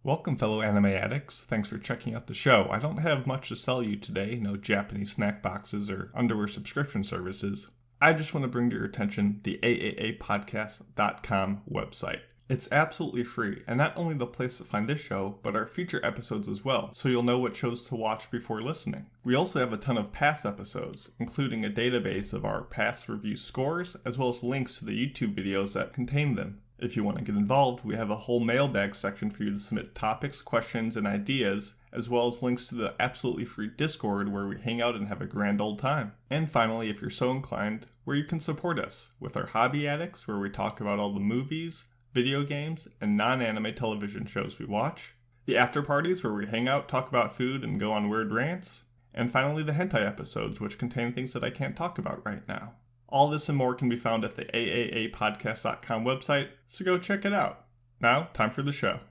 Welcome, fellow anime addicts. Thanks for checking out the show. I don't have much to sell you today, no Japanese snack boxes or underwear subscription services. I just want to bring to your attention the AAAPodcast.com website. It's absolutely free, and not only the place to find this show, but our future episodes as well, so you'll know what shows to watch before listening. We also have a ton of past episodes, including a database of our past review scores, as well as links to the YouTube videos that contain them. If you want to get involved, we have a whole mailbag section for you to submit topics, questions, and ideas, as well as links to the absolutely free Discord where we hang out and have a grand old time. And finally, if you're so inclined, where you can support us with our Hobby Addicts, where we talk about all the movies, video games, and non-anime television shows we watch. The After Parties, where we hang out, talk about food, and go on weird rants. And finally, the Hentai episodes, which contain things that I can't talk about right now. All this and more can be found at the AAAPodcast.com website, so go check it out. Now, time for the show.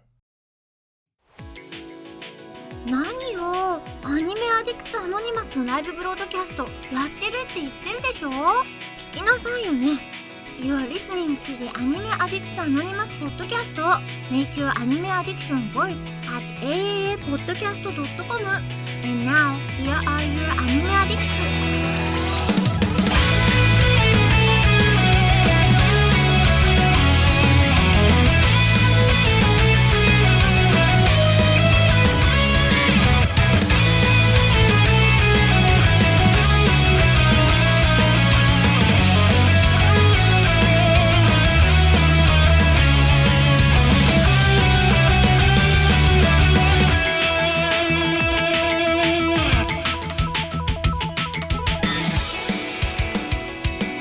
何よ、アニメアディクツアノニマスのライブブロードキャストやってるって言ってるでしょ。聞きなさいよね。You are listening to the Anime Addicts Anonymous Podcast. Make your anime addiction worse at AAAPodcast.com. And now, here are your anime addicts.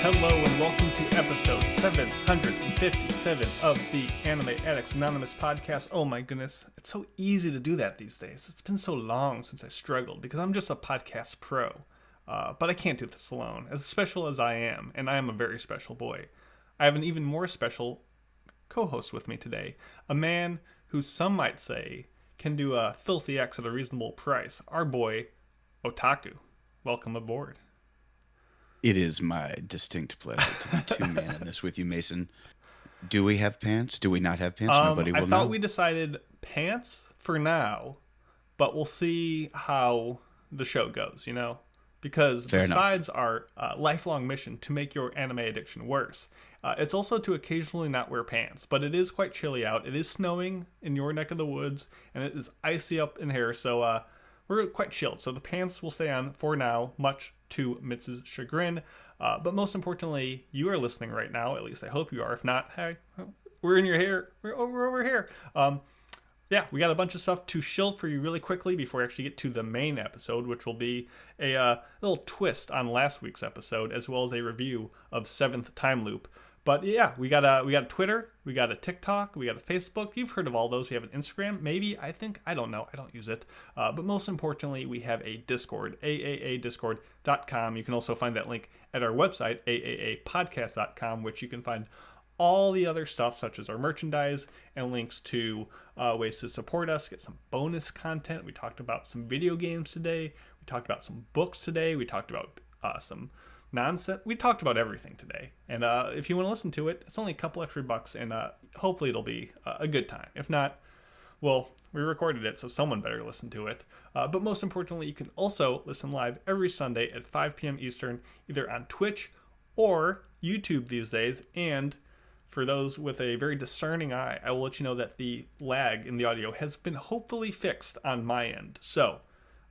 Hello and welcome to episode 757 of the Anime Addicts Anonymous Podcast. Oh my goodness, it's so easy to do that these days. It's been so long since I struggled because I'm just a podcast pro. But I can't do this alone, as special as I am, and I am a very special boy. I have an even more special co-host with me today, a man who some might say can do a filthy X at a reasonable price, our boy, Otaku. Welcome aboard. It is my distinct pleasure to be two-man in this with you, Mason. Do we have pants? Do we not have pants? Nobody will know. I thought we decided pants for now, but we'll see how the show goes, you know? Because besides our lifelong mission to make your anime addiction worse, it's also to occasionally not wear pants. But it is quite chilly out. It is snowing in your neck of the woods, and it is icy up in here, so we're quite chilled. So the pants will stay on for now, much to Mitz's chagrin. But most importantly, you are listening right now. At least I hope you are. If not, hey, we're in your hair. We're over here. Yeah, we got a bunch of stuff to shill for you really quickly before we actually get to the main episode, which will be a little twist on last week's episode, as well as a review of Seventh Time Loop. But yeah, we got a Twitter, we got a TikTok, we got a Facebook. You've heard of all those. We have an Instagram, maybe. I don't know. I don't use it. But most importantly, we have a Discord, AAADiscord.com. You can also find that link at our website, AAAPodcast.com, which you can find all the other stuff, such as our merchandise and links to ways to support us, get some bonus content. We talked about some video games today. We talked about some books today. We talked about some nonsense. We talked about everything today. And if you want to listen to it, it's only a couple extra bucks, and hopefully it'll be a good time. If not, well, we recorded it, so someone better listen to it. But most importantly, you can also listen live every Sunday at 5 p.m. Eastern, either on Twitch or YouTube these days. And for those with a very discerning eye, I will let you know that the lag in the audio has been hopefully fixed on my end. So,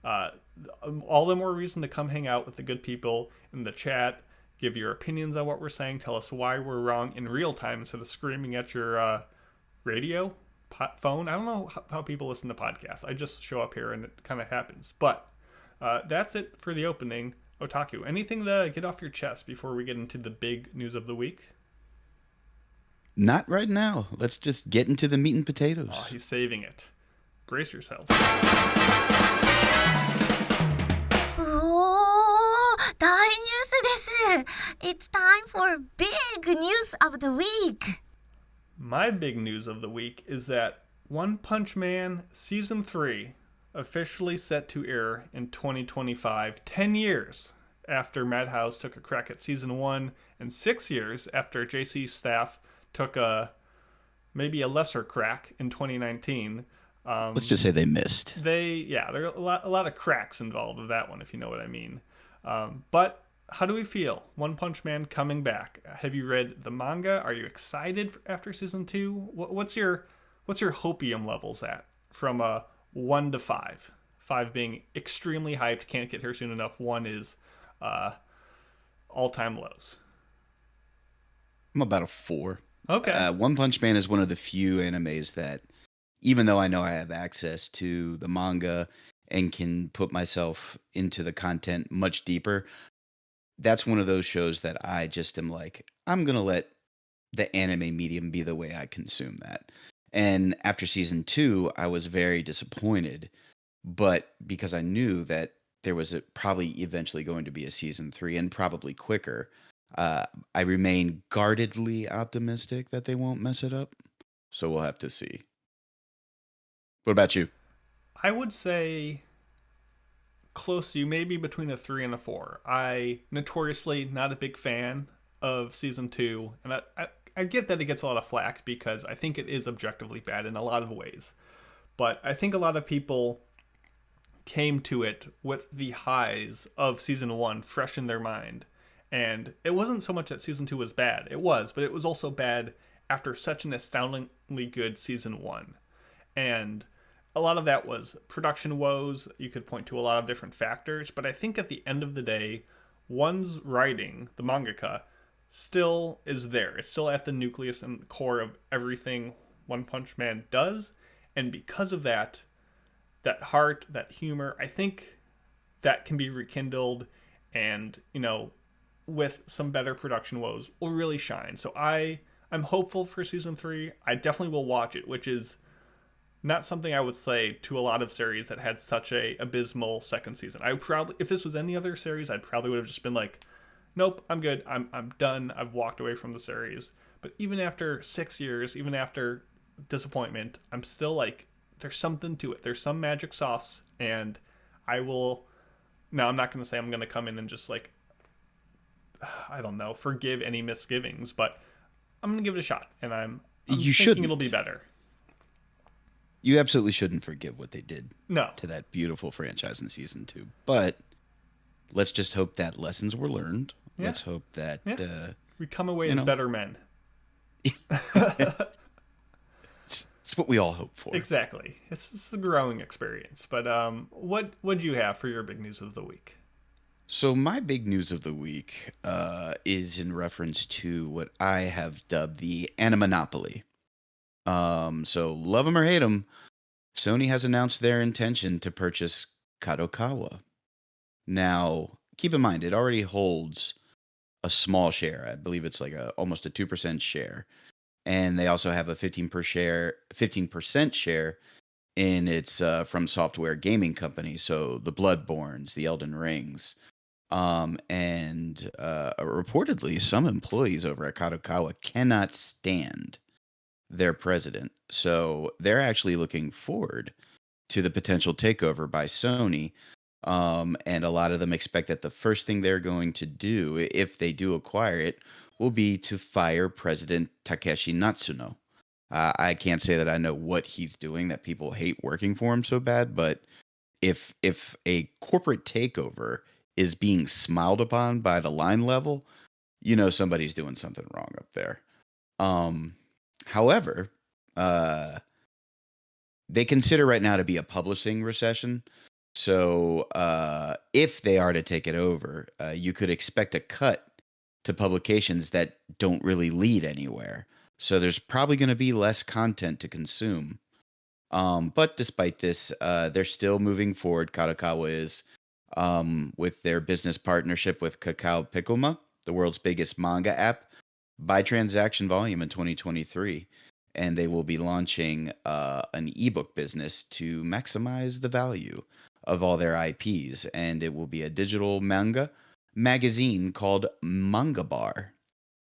all the more reason to come hang out with the good people in the chat, give your opinions on what we're saying, tell us why we're wrong in real time instead of screaming at your radio, phone. I don't know how people listen to podcasts. I just show up here and it kind of happens. But that's it for the opening. Otaku, anything to get off your chest before we get into the big news of the week? Not right now. Let's just get into the meat and potatoes. Oh, he's saving it. Brace yourself. 大ニュースです。It's time for big news of the week. My big news of the week is that One Punch Man Season 3 officially set to air in 2025, 10 years after Madhouse took a crack at Season 1, and 6 years after JC's staff took maybe a lesser crack in 2019. Let's just say they missed. There are a lot of cracks involved with that one, if you know what I mean. But how do we feel? One Punch Man coming back. Have you read the manga? Are you excited after season 2? What's your hopium levels at from 1 to 5? 5 being extremely hyped, can't get here soon enough. 1 is all-time lows. I'm about a 4. Okay. One Punch Man is one of the few animes that, even though I know I have access to the manga and can put myself into the content much deeper, that's one of those shows that I just am like, I'm going to let the anime medium be the way I consume that. And after season 2, I was very disappointed, but because I knew that there was probably eventually going to be a season 3 and probably quicker, I remain guardedly optimistic that they won't mess it up. So we'll have to see. What about you? I would say close to you, maybe between a 3 and a 4. I notoriously not a big fan of season 2, and I get that it gets a lot of flack because I think it is objectively bad in a lot of ways. But I think a lot of people came to it with the highs of season 1 fresh in their mind. And it wasn't so much that season 2 was bad. It was, but it was also bad after such an astoundingly good season 1. And a lot of that was production woes. You could point to a lot of different factors, but I think at the end of the day, one's writing, the mangaka, still is there. It's still at the nucleus and core of everything One Punch Man does. And because of that heart, that humor, I think that can be rekindled and, with some better production woes, will really shine. So I'm hopeful for season 3. I definitely will watch it, which is not something I would say to a lot of series that had such a abysmal second season. I would probably, if this was any other series, I probably would have just been like, nope, I'm good. I'm done. I've walked away from the series. But even after 6 years, even after disappointment, I'm still like, there's something to it. There's some magic sauce, and I will. Now, I'm not going to say I'm going to come in and just like, I don't know, forgive any misgivings, but I'm going to give it a shot, and I'm thinking it'll be better. You absolutely shouldn't forgive what they did to that beautiful franchise in season 2. But let's just hope that lessons were learned. Yeah. Let's hope that we come away as better men. It's what we all hope for. Exactly. It's a growing experience. But what do you have for your big news of the week? So my big news of the week is in reference to what I have dubbed the Animonopoly. So love them or hate them, Sony has announced their intention to purchase Kadokawa. Now, keep in mind, it already holds a small share. I believe it's like almost a 2% share. And they also have a 15% share in its From Software gaming company. So the Bloodborns, the Elden Rings. And reportedly, some employees over at Kadokawa cannot stand their president. So they're actually looking forward to the potential takeover by Sony. And a lot of them expect that the first thing they're going to do, if they do acquire it, will be to fire President Takeshi Natsuno. I can't say that I know what he's doing that people hate working for him so bad, but if a corporate takeover is being smiled upon by the line level, somebody's doing something wrong up there. However, they consider right now to be a publishing recession. So if they are to take it over, you could expect a cut to publications that don't really lead anywhere. So there's probably going to be less content to consume. But despite this, they're still moving forward. Kadokawa is with their business partnership with Kakao Piccoma, the world's biggest manga app, by transaction volume in 2023. And they will be launching an ebook business to maximize the value of all their IPs. And it will be a digital manga magazine called Manga Bar,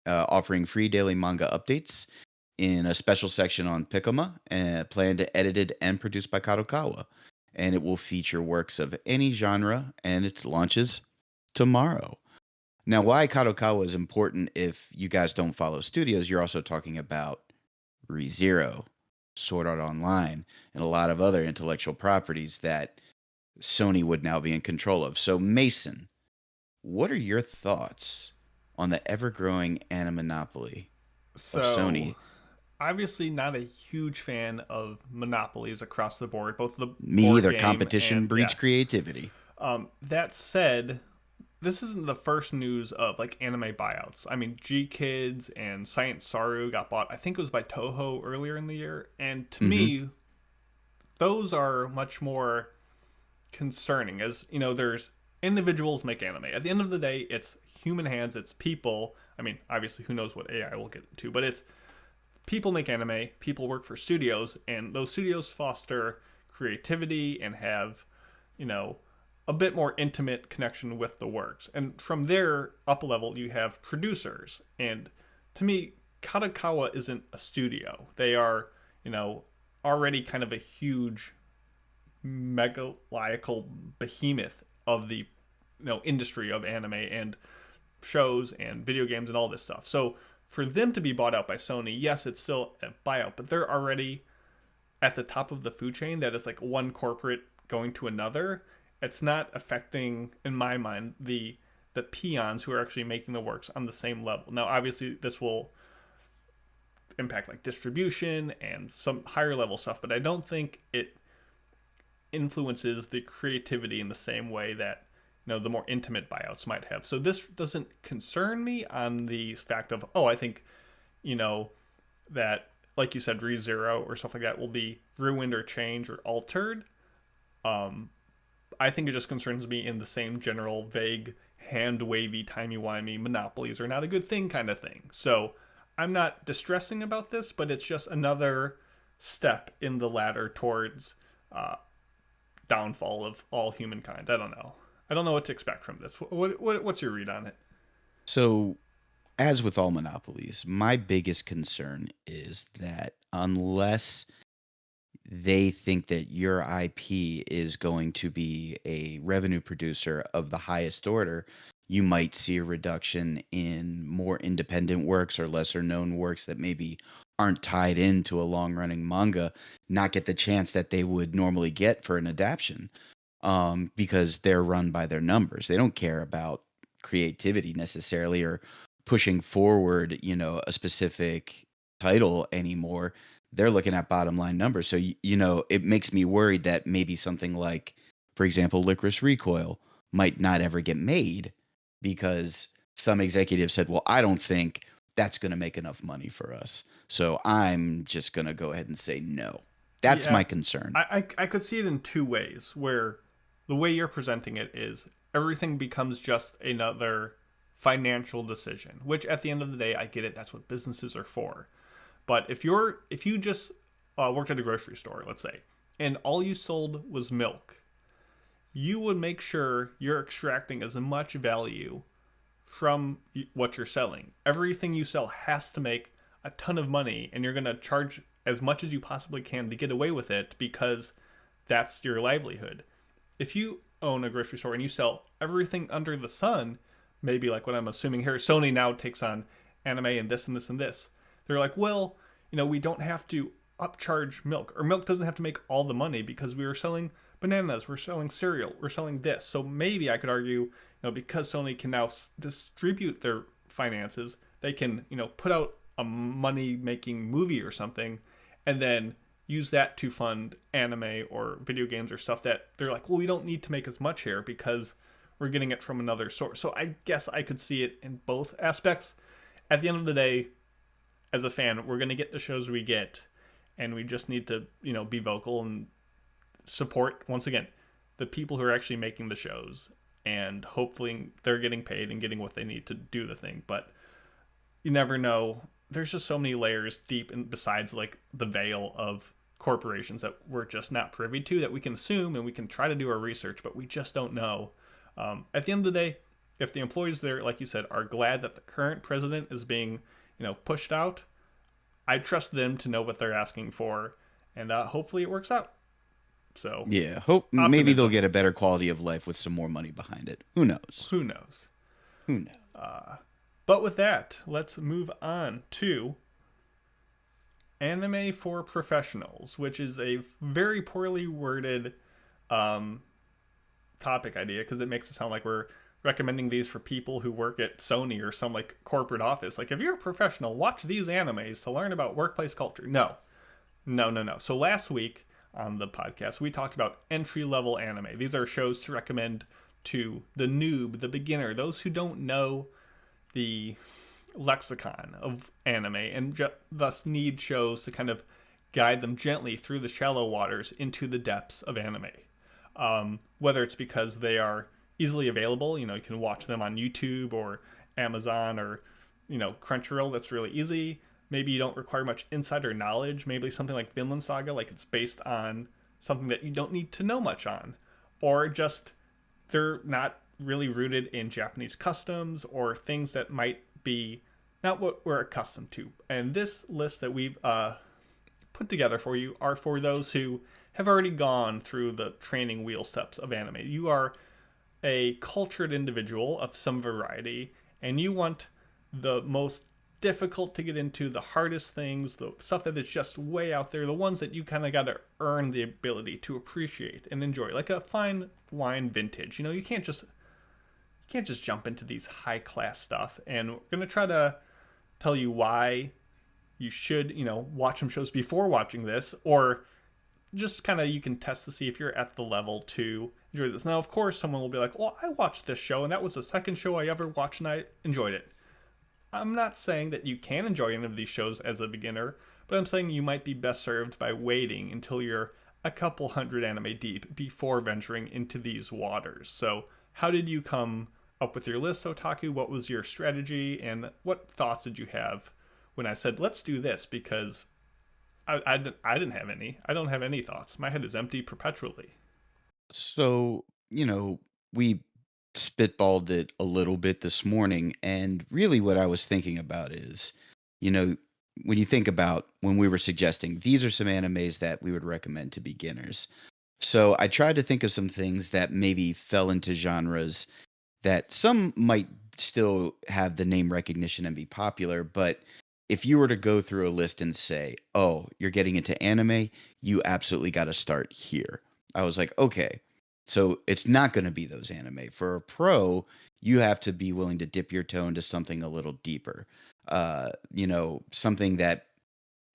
offering free daily manga updates in a special section on Piccoma, planned, edited, and produced by Kadokawa. And it will feature works of any genre, and it launches tomorrow. Now, why Kadokawa is important, if you guys don't follow studios, you're also talking about ReZero. Sword Art Online and a lot of other intellectual properties that Sony would now be in control of. So, Mason, what are your thoughts on the ever-growing monopoly of So, Sony? obviously not a huge fan of monopolies across the board, both the Me board either. game Competition and breeds creativity. That said, this isn't the first news of like anime buyouts. I mean, G Kids and Science Saru got bought. I think it was by Toho earlier in the year, and to Mm-hmm. me, those are much more concerning. As you know, there's individuals make anime. At the end of the day, it's human hands. It's people. I mean, obviously, who knows what AI will get into, but it's people make anime. People work for studios, and those studios foster creativity and have, you know, a bit more intimate connection with the works. And from there up a level, you have producers. And to me, Kadokawa isn't a studio. They are, you know, already kind of a huge megaliacal behemoth of the, industry of anime and shows and video games and all this stuff. So for them to be bought out by Sony, yes, it's still a buyout, but they're already at the top of the food chain. That is like one corporate going to another. It's not affecting, in my mind, the peons who are actually making the works on the same level. Now, obviously, this will impact like distribution and some higher level stuff, but I don't think it influences the creativity in the same way that the more intimate buyouts might have. So this doesn't concern me on the fact of, I think that, like you said, ReZero or stuff like that will be ruined or changed or altered. I think it just concerns me in the same general vague, hand wavy, timey-wimey monopolies are not a good thing kind of thing. So I'm not distressing about this, but it's just another step in the ladder towards downfall of all humankind. I don't know. I don't know what to expect from this. What's your read on it? So, as with all monopolies, my biggest concern is that unless they think that your IP is going to be a revenue producer of the highest order, you might see a reduction in more independent works or lesser known works that maybe aren't tied into a long running manga, not get the chance that they would normally get for an adaptation, because they're run by their numbers. They don't care about creativity necessarily or pushing forward, a specific title anymore. They're looking at bottom line numbers. So, it makes me worried that maybe something like, for example, Licorice Recoil might not ever get made because some executive said, well, I don't think that's going to make enough money for us. So I'm just going to go ahead and say no. That's my concern. I could see it in two ways, where the way you're presenting it is everything becomes just another financial decision, which at the end of the day, I get it. That's what businesses are for. But if you just worked at a grocery store, let's say, and all you sold was milk, you would make sure you're extracting as much value from what you're selling. Everything you sell has to make a ton of money, and you're going to charge as much as you possibly can to get away with it because that's your livelihood. If you own a grocery store and you sell everything under the sun, maybe like what I'm assuming here, Sony now takes on anime and this and this and this. They're like, well, we don't have to upcharge milk, or milk doesn't have to make all the money because we are selling bananas, we're selling cereal, we're selling this. So maybe I could argue, because Sony can now distribute their finances, they can, put out a money-making movie or something, and then use that to fund anime or video games or stuff that they're like, well, we don't need to make as much here because we're getting it from another source. So I guess I could see it in both aspects. At the end of the day, as a fan, we're going to get the shows we get, and we just need to, be vocal and support, once again, the people who are actually making the shows, and hopefully they're getting paid and getting what they need to do the thing. But you never know. There's just so many layers deep, and besides like the veil of corporations that we're just not privy to, that we can assume and we can try to do our research, but we just don't know. At the end of the day, if the employees there, like you said, are glad that the current president is being, pushed out, I trust them to know what they're asking for, and hopefully it works out. So yeah, hope optimism. Maybe they'll get a better quality of life with some more money behind it. Who knows? Who knows? Who knows? But with that, let's move on to Anime for Professionals, which is a very poorly worded topic idea because it makes it sound like we're recommending these for people who work at Sony or some like corporate office. Like, if you're a professional, watch these animes to learn about workplace culture. No. So last week on the podcast, we talked about entry-level anime. These are shows to recommend to the noob, the beginner, those who don't know the lexicon of anime and thus need shows to kind of guide them gently through the shallow waters into the depths of anime. Whether it's because they are easily available, you can watch them on YouTube or Amazon or, Crunchyroll, that's really easy. Maybe you don't require much insider knowledge. Maybe something like Vinland Saga, like it's based on something that you don't need to know much on. Or just they're not really rooted in Japanese customs or things that might be not what we're accustomed to. And this list that we've put together for you are for those who have already gone through the training wheel steps of anime. You are a cultured individual of some variety, and you want the most difficult to get into, the hardest things, the stuff that is just way out there, the ones that you kind of got to earn the ability to appreciate and enjoy, like a fine wine vintage. You can't just jump into these high class stuff. And we're going to try to tell you why you should, watch some shows before watching this, or just kind of you can test to see if you're at the level to enjoy this. Now, of course, someone will be like, well, I watched this show and that was the second show I ever watched and I enjoyed it. I'm not saying that you can enjoy any of these shows as a beginner, but I'm saying you might be best served by waiting until you're a couple hundred anime deep before venturing into these waters. So how did you come up with your list, Otaku? What was your strategy, and what thoughts did you have when I said, let's do this? Because I didn't have any. I don't have any thoughts. My head is empty perpetually. So, we spitballed it a little bit this morning, and really what I was thinking about is, when you think about when we were suggesting these are some animes that we would recommend to beginners. So I tried to think of some things that maybe fell into genres that some might still have the name recognition and be popular, but if you were to go through a list and say, oh, you're getting into anime, you absolutely got to start here. I was like, okay, so it's not going to be those anime. For a pro, you have to be willing to dip your toe into something a little deeper. Something that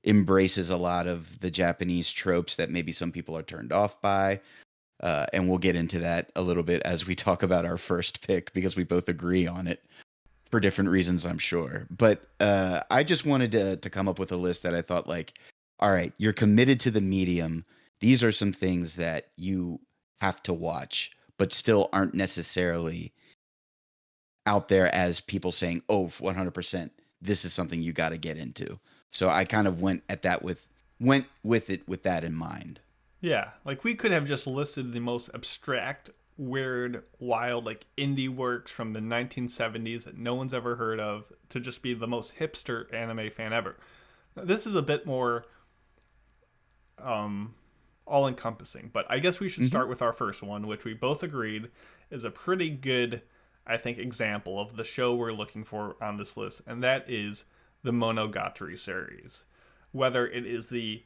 embraces a lot of the Japanese tropes that maybe some people are turned off by. And we'll get into that a little bit as we talk about our first pick, because we both agree on it for different reasons, I'm sure. But I just wanted to come up with a list that I thought, like, all right, you're committed to the medium. These are some things that you have to watch, but still aren't necessarily out there as people saying, oh, 100%, this is something you got to get into. So I kind of went with it with that in mind. Yeah, like we could have just listed the most abstract, weird, wild, like indie works from the 1970s that no one's ever heard of to just be the most hipster anime fan ever. This is a bit more all-encompassing, but I guess we should start with our first one, which we both agreed is a pretty good, I think, example of the show we're looking for on this list, and that is the Monogatari series. Whether it is the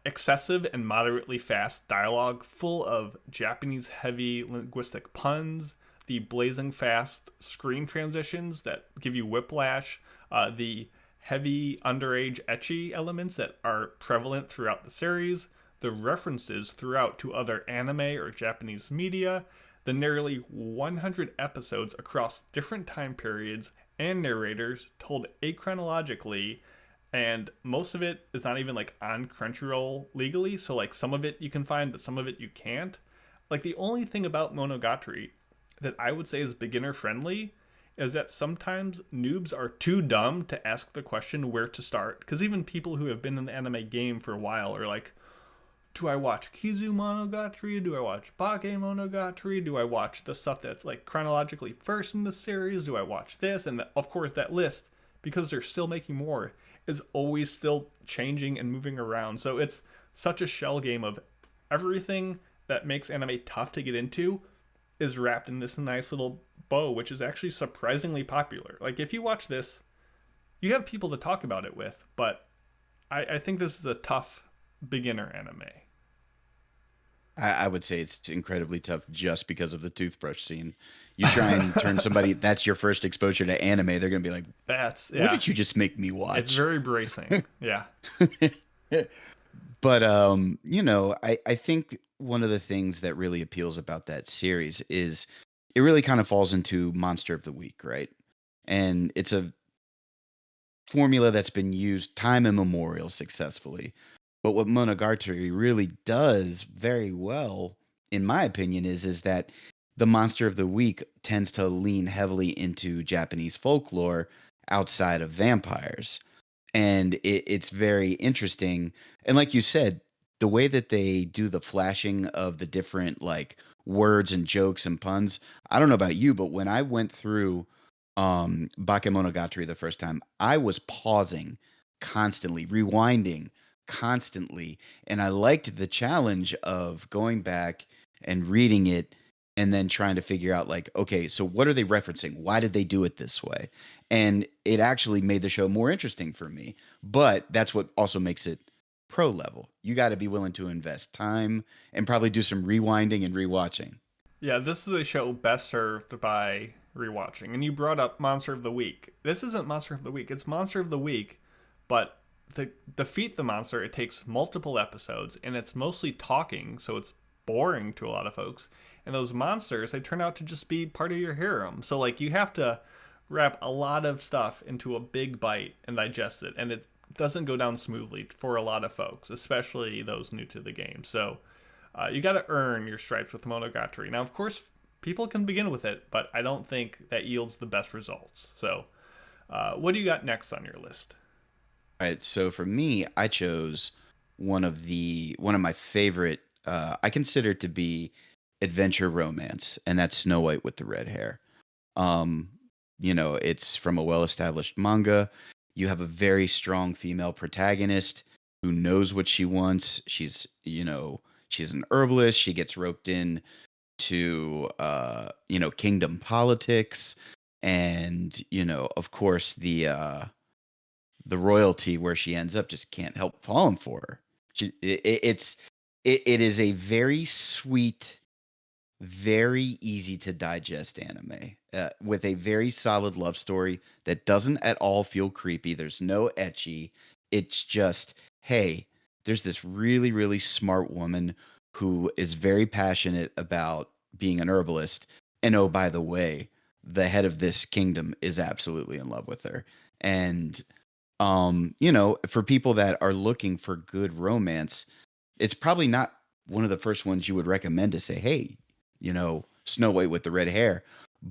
excessive and moderately fast dialogue full of Japanese heavy linguistic puns, the blazing fast screen transitions that give you whiplash, the heavy underage ecchi elements that are prevalent throughout the series, the references throughout to other anime or Japanese media, the nearly 100 episodes across different time periods and narrators told achronologically, and most of it is not even like on Crunchyroll legally, so like some of it you can find, but some of it you can't. Like the only thing about Monogatari that I would say is beginner friendly is that sometimes noobs are too dumb to ask the question where to start. Because even people who have been in the anime game for a while are like, do I watch Kizu Monogatari? Do I watch Bake Monogatari? Do I watch the stuff that's like chronologically first in the series? Do I watch this? And of course that list, because they're still making more, is always still changing and moving around. So it's such a shell game of everything that makes anime tough to get into is wrapped in this nice little bow, which is actually surprisingly popular. Like if you watch this, you have people to talk about it with, but I think this is a tough beginner anime. I would say it's incredibly tough just because of the toothbrush scene. You try and turn somebody, that's your first exposure to anime, they're going to be like, what did you just make me watch? It's very bracing. Yeah. But, I think one of the things that really appeals about that series is it really kind of falls into Monster of the Week, right? And it's a formula that's been used time immemorial successfully. But what Monogatari really does very well, in my opinion, is that the Monster of the Week tends to lean heavily into Japanese folklore outside of vampires. And it's very interesting. And like you said, the way that they do the flashing of the different like words and jokes and puns, I don't know about you, but when I went through Bakemonogatari the first time, I was pausing constantly, rewinding constantly, and I liked the challenge of going back and reading it and then trying to figure out like, okay, so what are they referencing? Why did they do it this way? And it actually made the show more interesting for me. But that's what also makes it pro level. You got to be willing to invest time and probably do some rewinding and rewatching. Yeah, this is a show best served by rewatching. And you brought up Monster of the Week. This isn't Monster of the Week. It's Monster of the Week, but to defeat the monster, it takes multiple episodes, and it's mostly talking, so it's boring to a lot of folks. And those monsters, they turn out to just be part of your harem. So, like, you have to wrap a lot of stuff into a big bite and digest it. And it doesn't go down smoothly for a lot of folks, especially those new to the game. So, you got to earn your stripes with Monogatari. Now, of course, people can begin with it, but I don't think that yields the best results. So, what do you got next on your list? All right, so for me, I chose one of my favorite. I consider it to be adventure romance, and that's Snow White with the red hair. It's from a well-established manga. You have a very strong female protagonist who knows what she wants. She's an herbalist. She gets roped in to kingdom politics, and of course the royalty where she ends up just can't help falling for her. It is a very sweet, very easy to digest anime with a very solid love story that doesn't at all feel creepy. There's no ecchi. It's just, hey, there's this really, really smart woman who is very passionate about being an herbalist. And oh, by the way, the head of this kingdom is absolutely in love with her. And for people that are looking for good romance, it's probably not one of the first ones you would recommend to say, hey, Snow White with the red hair.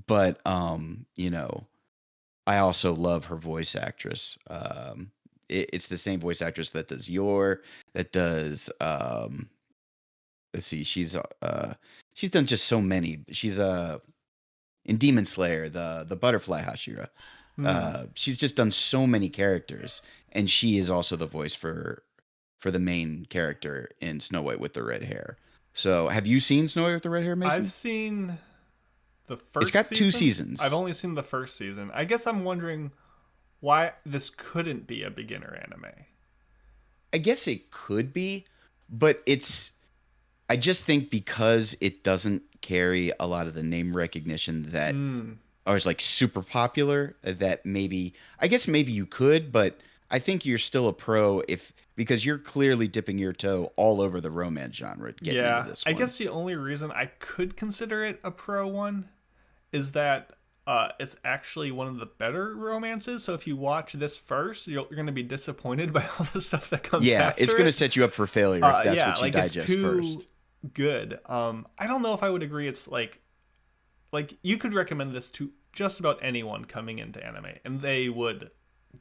But, I also love her voice actress. It's the same voice actress that does that does, let's see, she's done just so many. She's in Demon Slayer, the butterfly Hashira. She's just done so many characters, and she is also the voice for the main character in Snow White with the red hair. So, have you seen Snow White with the red hair, Mason? I've seen the first. It's got 2 seasons. I've only seen the first season. I guess I'm wondering why this couldn't be a beginner anime. I guess it could be, but I just think because it doesn't carry a lot of the name recognition that is like super popular, that maybe you could, but I think you're still a pro because you're clearly dipping your toe all over the romance genre. Yeah, into this one. I guess the only reason I could consider it a pro one is that it's actually one of the better romances. So if you watch this first, you're going to be disappointed by all the stuff that comes after. It's going to set you up for failure if that's what you digest it's too first. Good. I don't know if I would agree. It's like you could recommend this to just about anyone coming into anime, and they would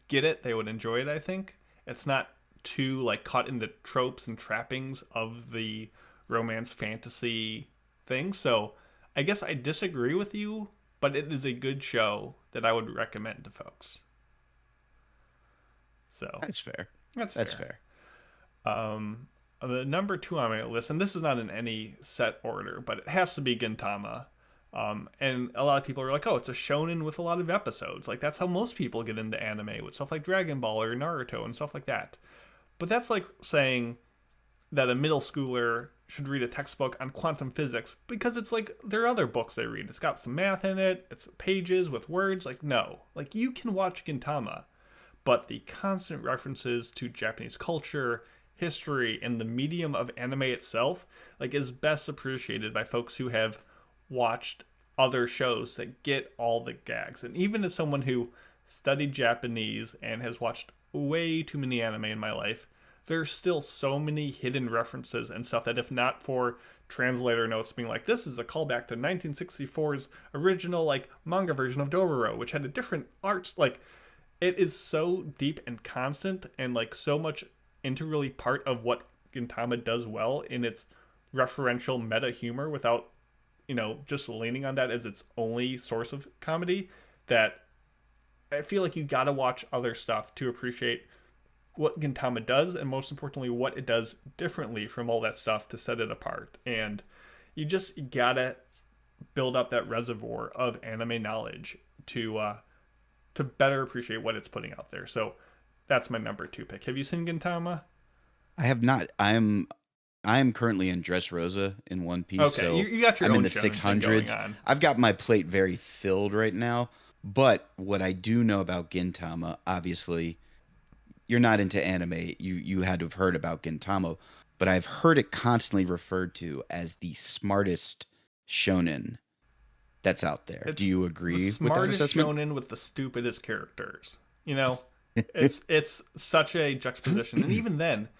get it. They would enjoy it. I think it's not too like caught in the tropes and trappings of the romance fantasy thing. So I guess I disagree with you, but it is a good show that I would recommend to folks. So that's fair. That's fair. The number 2 on my list, and this is not in any set order, but it has to be Gintama. And a lot of people are like, oh, it's a shonen with a lot of episodes. Like, that's how most people get into anime, with stuff like Dragon Ball or Naruto and stuff like that. But that's like saying that a middle schooler should read a textbook on quantum physics because it's like there are other books they read. It's got some math in it, it's pages with words. Like, no. Like, you can watch Gintama, but the constant references to Japanese culture, history, and the medium of anime itself, like, is best appreciated by folks who have watched other shows that get all the gags. And even as someone who studied Japanese and has watched way too many anime in my life, there's still so many hidden references and stuff that if not for translator notes being like, this is a callback to 1964's original like manga version of Dororo, which had a different art, like, it is so deep and constant and like so much integrally part of what Gintama does well in its referential meta humor without, just leaning on that as its only source of comedy, that I feel like you gotta watch other stuff to appreciate what Gintama does, and most importantly, what it does differently from all that stuff to set it apart. And you gotta build up that reservoir of anime knowledge to better appreciate what it's putting out there. So that's my number 2 pick. Have you seen Gintama? I have not. I'm currently in Dressrosa in One Piece. Okay, so you got your I'm own in the shonen thing 600s. going on. I've got my plate very filled right now. But what I do know about Gintama, obviously, you're not into anime. You had to have heard about Gintama, but I've heard it constantly referred to as the smartest shonen that's out there. Do you agree the with that smartest assessment? shonen with the stupidest characters? It's such a juxtaposition. And even then,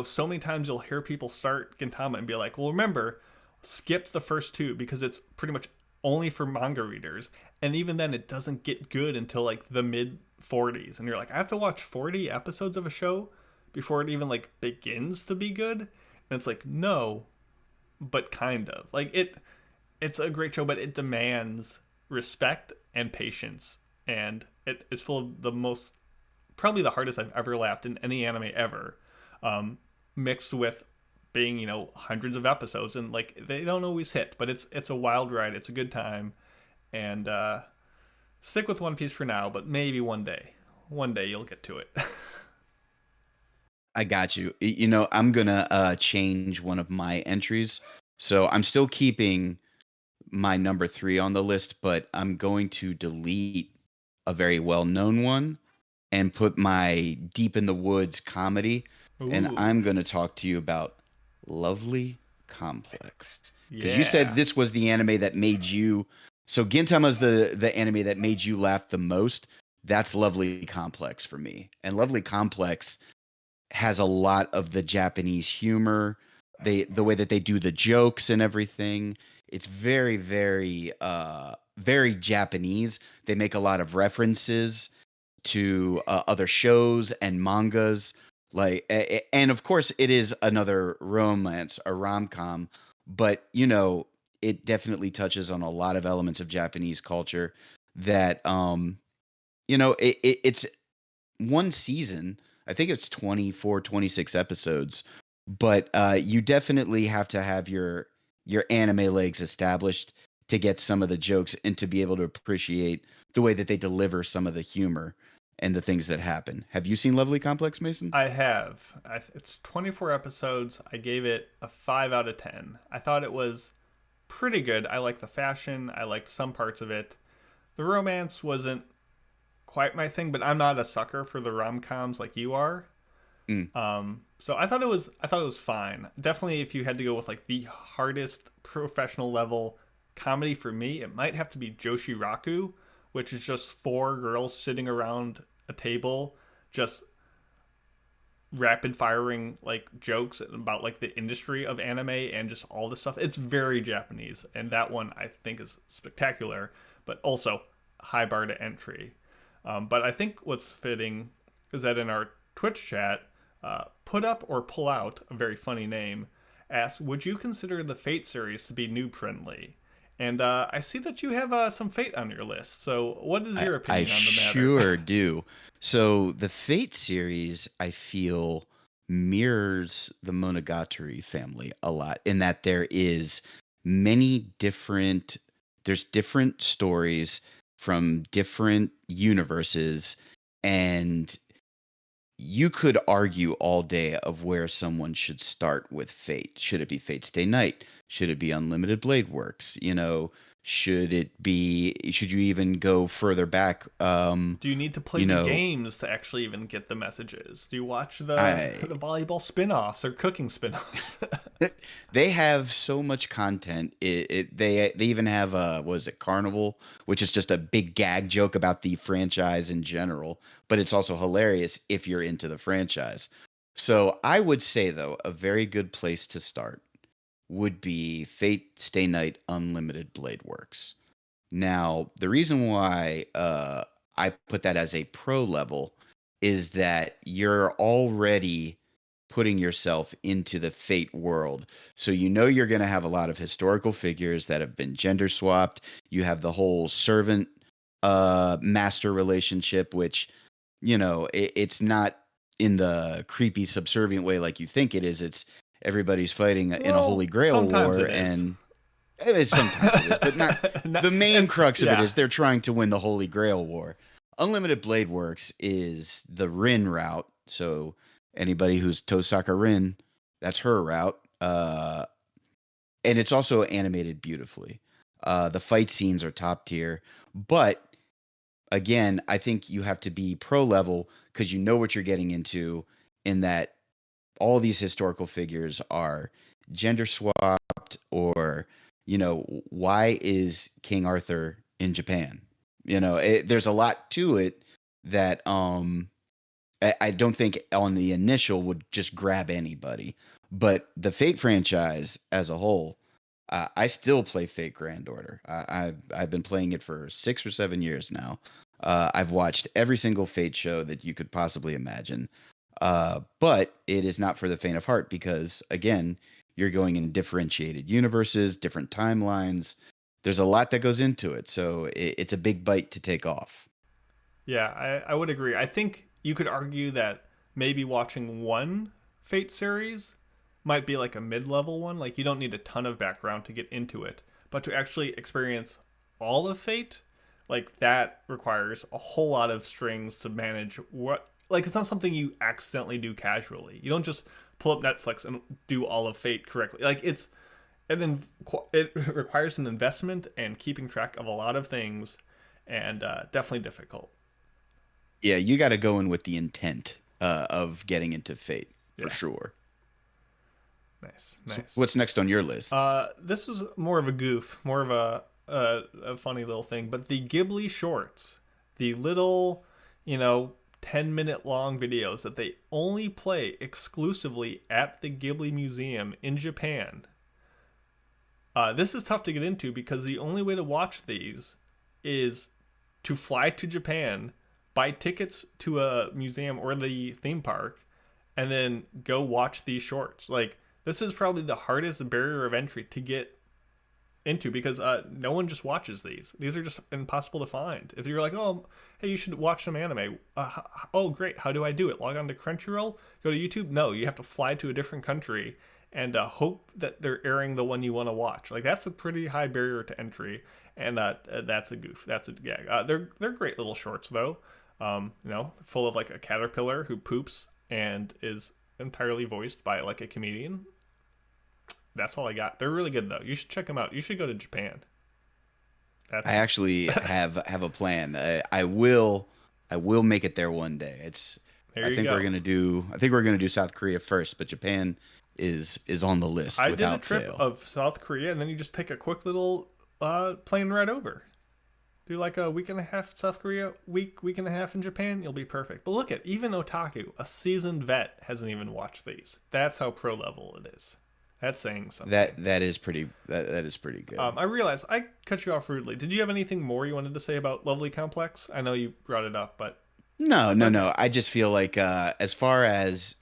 so many times you'll hear people start Gintama and be like, well, remember, skip the first 2 because it's pretty much only for manga readers. And even then, it doesn't get good until like the mid 40s. And you're like, I have to watch 40 episodes of a show before it even like begins to be good. And it's like, no, but kind of. Like, it's a great show, but it demands respect and patience. And it is full of the most, probably the hardest I've ever laughed in any anime ever, mixed with being, hundreds of episodes. And like, they don't always hit, but it's a wild ride. It's a good time. And stick with One Piece for now, but maybe one day you'll get to it. I got you. I'm gonna change one of my entries. So I'm still keeping my number 3 on the list, but I'm going to delete a very well-known one and put my Deep in the Woods comedy. Ooh. And I'm going to talk to you about Lovely Complex. Because Yeah. you said this was the anime that made you... So Gintama's the anime that made you laugh the most. That's Lovely Complex for me. And Lovely Complex has a lot of the Japanese humor, the way that they do the jokes and everything. It's very, very, very Japanese. They make a lot of references to other shows and mangas, and of course, it is another romance, a rom-com. But it definitely touches on a lot of elements of Japanese culture that, it's one season. I think it's 24, 26 episodes, but you definitely have to have your anime legs established to get some of the jokes and to be able to appreciate the way that they deliver some of the humor and the things that happen. Have you seen Lovely Complex, Mason? I have. It's 24 episodes. I gave it a 5 out of 10. I thought it was pretty good. I liked the fashion. I liked some parts of it. The romance wasn't quite my thing, but I'm not a sucker for the rom-coms like you are. So I thought it was fine. Definitely, if you had to go with like the hardest professional level comedy for me, it might have to be Joshiraku, which is just 4 girls sitting around a table just rapid firing like jokes about like the industry of anime and just all this stuff. It's very Japanese, and that one I think is spectacular, but also high bar to entry. But I think what's fitting is that in our Twitch chat, Put Up or Pull Out, a very funny name, asks, would you consider the Fate series to be noob friendly? And I see that you have some Fate on your list. So what is your opinion on the matter? I sure do. So the Fate series, I feel, mirrors the Monogatari family a lot in that there's different stories from different universes, and you could argue all day of where someone should start with Fate. Should it be Fate Stay Night? Should it be Unlimited Blade Works? Should you even go further back? Do you need to play you the know, games to actually even get the messages? Do you watch the I volleyball spin-offs or cooking spin-offs? they have so much content. They even have what is it, Carnival, which is just a big gag joke about the franchise in general, but it's also hilarious if you're into the franchise. So I would say though, a very good place to start would be Fate Stay Night Unlimited Blade Works. Now, the reason why I put that as a pro level is that you're already putting yourself into the Fate world. So you're going to have a lot of historical figures that have been gender swapped. You have the whole servant master relationship, which, it's not in the creepy subservient way like you think it is. It's everybody's fighting in a Holy Grail sometimes war, it is. and sometimes it is, but not the main crux of it is they're trying to win the Holy Grail war. Unlimited Blade Works is the Rin route. So anybody who's Tosaka Rin, that's her route. And it's also animated beautifully. The fight scenes are top tier. But again, I think you have to be pro level because you know what you're getting into, in that all these historical figures are gender swapped, or why is King Arthur in Japan? There's a lot to it that I don't think on the initial would just grab anybody. But the Fate franchise as a whole, I still play Fate Grand Order. I've been playing it for 6 or 7 years now. I've watched every single Fate show that you could possibly imagine. But it is not for the faint of heart because, again, you're going in differentiated universes, different timelines. There's a lot that goes into it, so it's a big bite to take off. Yeah, I would agree. I think you could argue that maybe watching one Fate series might be like a mid-level one. Like, you don't need a ton of background to get into it. But to actually experience all of Fate, like, that requires a whole lot of strings to manage. It's not something you accidentally do casually. You don't just pull up Netflix and do all of Fate correctly. Like, it requires an investment and keeping track of a lot of things, and definitely difficult. Yeah, you got to go in with the intent of getting into Fate for sure. Nice. So what's next on your list? This was more of a goof, more of a funny little thing, but the Ghibli shorts, the little, 10-minute long videos that they only play exclusively at the Ghibli Museum in Japan. This is tough to get into because the only way to watch these is to fly to Japan, buy tickets to a museum or the theme park, and then go watch these shorts. Like, this is probably the hardest barrier of entry to get into because no one just watches these. These are just impossible to find. If you're like, oh, hey, you should watch some anime. Oh, great. How do I do it? Log on to Crunchyroll? Go to YouTube? No, you have to fly to a different country and hope that they're airing the one you want to watch. Like, that's a pretty high barrier to entry, and that's a goof. That's a gag. They're great little shorts, though. Full of like a caterpillar who poops and is entirely voiced by like a comedian. That's all I got. They're really good though. You should check them out. You should go to Japan. I actually have a plan. I will make it there one day. I think we're gonna do South Korea first, but Japan is on the list. I did a trip of South Korea, and then you just take a quick little plane ride over. Do like a week and a half South Korea, week and a half in Japan, you'll be perfect. But look at, even Otaku, a seasoned vet, hasn't even watched these. That's how pro level it is. That's saying something. That is pretty good. I realize I cut you off rudely. Did you have anything more you wanted to say about Lovely Complex? I know you brought it up, but no. I just feel like as far as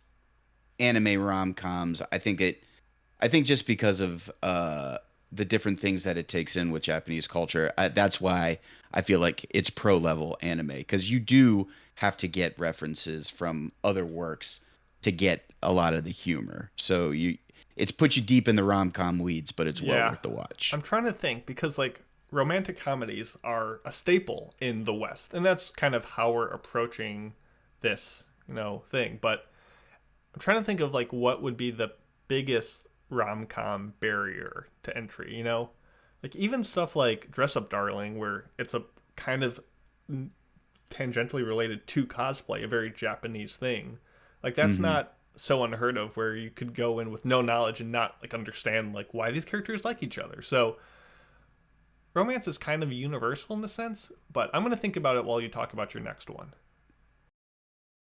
anime rom-coms, I think just because of the different things that it takes in with Japanese culture, that's why I feel like it's pro level anime, because you do have to get references from other works to get a lot of the humor. So it's put you deep in the rom-com weeds, but it's well worth the watch. I'm trying to think, because like romantic comedies are a staple in the West, and that's kind of how we're approaching this thing. But I'm trying to think of like what would be the biggest rom-com barrier to entry, Like even stuff like Dress Up Darling, where it's a kind of tangentially related to cosplay, a very Japanese thing. Like that's not so unheard of, where you could go in with no knowledge and not like understand like why these characters like each other. So romance is kind of universal in the sense, but I'm going to think about it while you talk about your next one.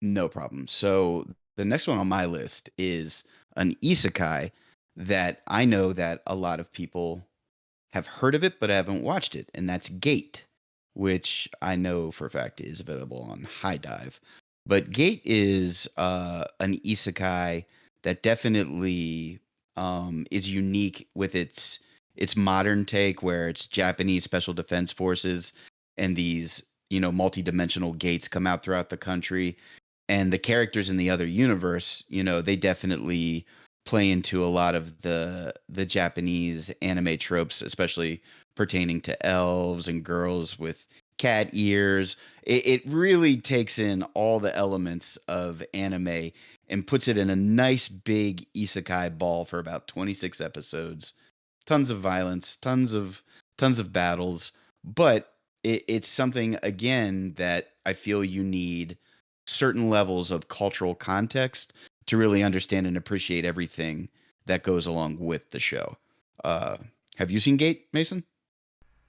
No problem. So the next one on my list is an isekai that I know that a lot of people have heard of it but haven't watched it, and that's Gate, which I know for a fact is available on High Dive. But Gate is an isekai that definitely is unique with its modern take, where it's Japanese special defense forces and these multi-dimensional gates come out throughout the country, and the characters in the other universe, they definitely play into a lot of the Japanese anime tropes, especially pertaining to elves and girls with cat ears. It really takes in all the elements of anime and puts it in a nice big isekai ball for about 26 episodes. Tons of violence, tons of battles, but it's something again that I feel you need certain levels of cultural context to really understand and appreciate everything that goes along with the show. Have you seen Gate, Mason?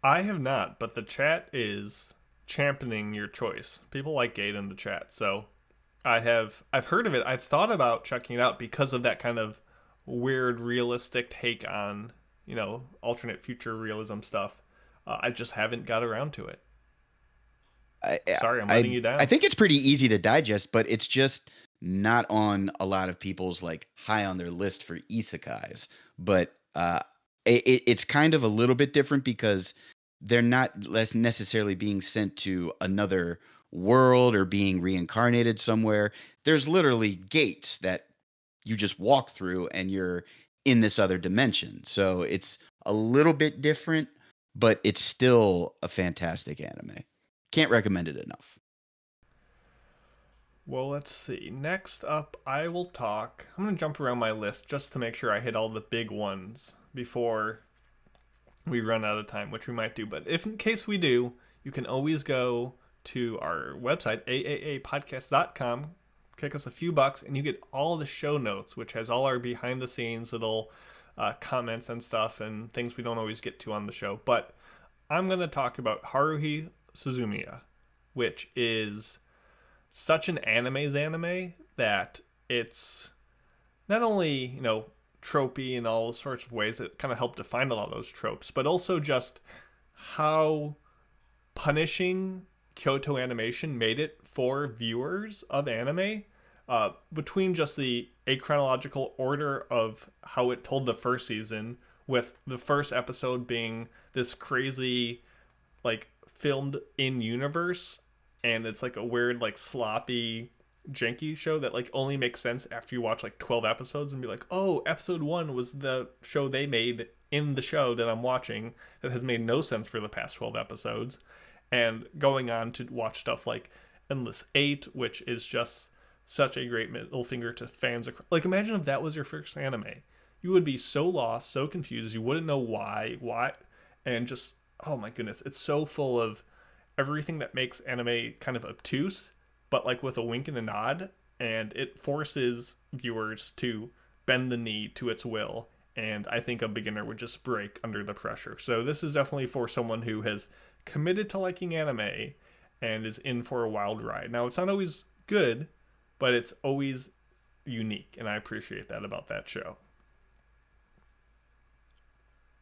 I have not, but the chat is championing your choice. People like Gate in the chat, so I've heard of it. I've thought about checking it out because of that kind of weird realistic take on alternate future realism stuff. I just haven't got around to it. Sorry, I'm letting you down. I think it's pretty easy to digest, but it's just not on a lot of people's like high on their list for isekais. But it's kind of a little bit different because they're not less necessarily being sent to another world or being reincarnated somewhere. There's literally gates that you just walk through and you're in this other dimension. So it's a little bit different, but it's still a fantastic anime. Can't recommend it enough. Well, let's see. Next up, I'm going to jump around my list just to make sure I hit all the big ones before we run out of time, which we might do. But if in case we do, you can always go to our website, AAAPodcast.com, kick us a few bucks, and you get all the show notes, which has all our behind the scenes little comments and stuff and things we don't always get to on the show. But I'm going to talk about Haruhi Suzumiya, which is such an anime's anime that it's not only, tropey in all sorts of ways that kind of help define a lot of those tropes, but also just how punishing Kyoto Animation made it for viewers of anime, between just the achronological order of how it told the first season, with the first episode being this crazy, like, filmed in universe, and it's like a weird, like, sloppy, janky show that like only makes sense after you watch like 12 episodes and be like, oh, episode 1 was the show they made in the show that I'm watching that has made no sense for the past 12 episodes. And going on to watch stuff like Endless 8, which is just such a great middle finger to fans. Like, imagine if that was your first anime. You would be so lost, so confused, you wouldn't know why, and just, oh my goodness, it's so full of everything that makes anime kind of obtuse, but like with a wink and a nod, and it forces viewers to bend the knee to its will, and I think a beginner would just break under the pressure. So this is definitely for someone who has committed to liking anime and is in for a wild ride. Now, it's not always good, but it's always unique, and I appreciate that about that show.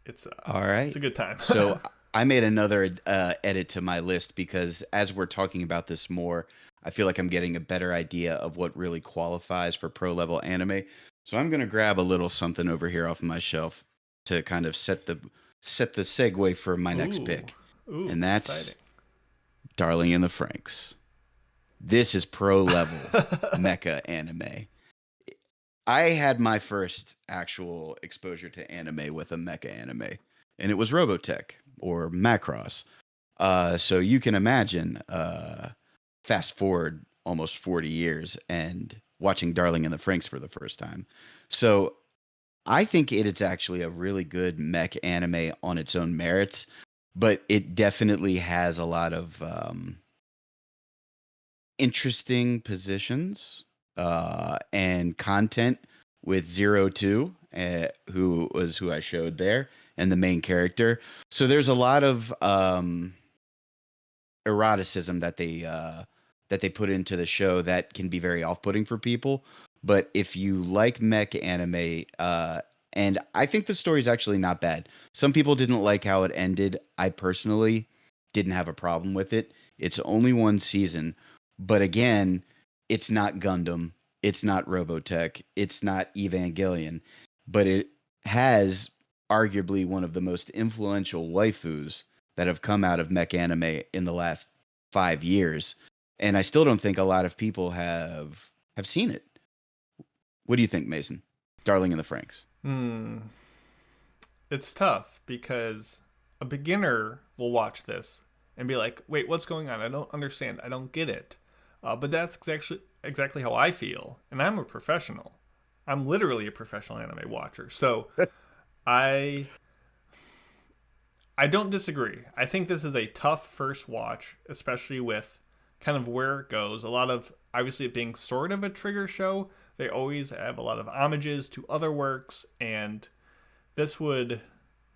It's all right. It's a good time. So I made another edit to my list because as we're talking about this more, I feel like I'm getting a better idea of what really qualifies for pro level anime. So I'm gonna grab a little something over here off my shelf to kind of set the segue for my next pick, and that's exciting. Darling in the Franxx. This is pro level mecha anime. I had my first actual exposure to anime with a mecha anime, and it was Robotech or Macross. So you can imagine, fast forward almost 40 years and watching Darling in the Franxx for the first time. So I think it's actually a really good mech anime on its own merits, but it definitely has a lot of interesting positions and content with Zero Two, who I showed there, and the main character. So there's a lot of eroticism that they put into the show that can be very off-putting for people. But if you like mech anime, and I think the story's actually not bad. Some people didn't like how it ended. I personally didn't have a problem with it. It's only one season, but again, it's not Gundam, it's not Robotech, it's not Evangelion, but it has arguably one of the most influential waifus that have come out of mech anime in the last 5 years, and I still don't think a lot of people have seen it. What do you think, Mason? Darling in the Franxx. It's tough because a beginner will watch this and be like, wait, what's going on? I don't understand. I don't get it. But that's exactly how I feel. And I'm a professional. I'm literally a professional anime watcher. So I don't disagree. I think this is a tough first watch, especially with kind of where it goes. A lot of, obviously, it being sort of a trigger show, they always have a lot of homages to other works, and this would,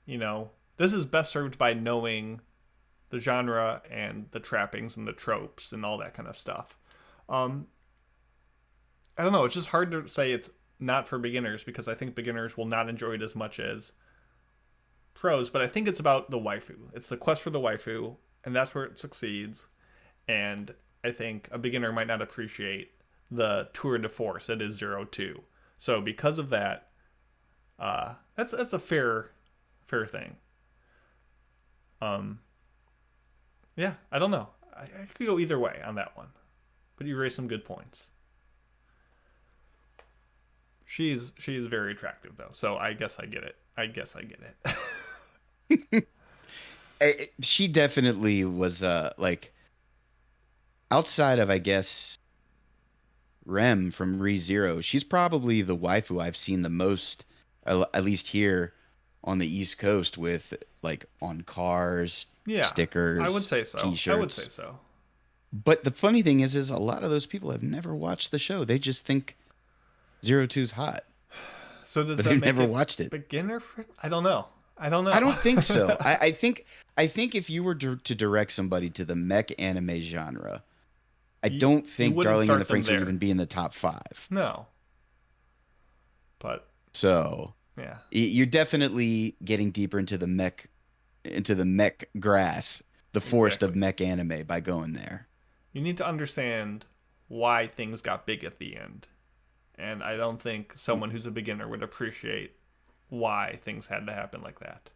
this is best served by knowing the genre and the trappings and the tropes and all that kind of stuff. I don't know, it's just hard to say it's not for beginners, because I think beginners will not enjoy it as much as pros, but I think it's about the waifu. It's the quest for the waifu, and that's where it succeeds. And I think a beginner might not appreciate the tour de force that is 02. So because of that, that's a fair thing. Yeah, I don't know. I could go either way on that one, but you raised some good points. She is very attractive though, so I guess I get it. She definitely was like, outside of, I guess, Rem from ReZero, she's probably the waifu I've seen the most, at least here on the East Coast, with like on cars, stickers, I would say so. T-shirts. I would say so. But the funny thing is a lot of those people have never watched the show. They just think 02's hot. So does that make never it watched it? Beginner friend? I don't know. I don't think so. I think if you were to direct somebody to the mech anime genre, I don't think Darling in the Franxx would even be in the top 5. No. But so yeah, you're definitely getting deeper into the mech grass, the forest of mech anime, by going there. You need to understand why things got big at the end, and I don't think someone who's a beginner would appreciate why things had to happen like that.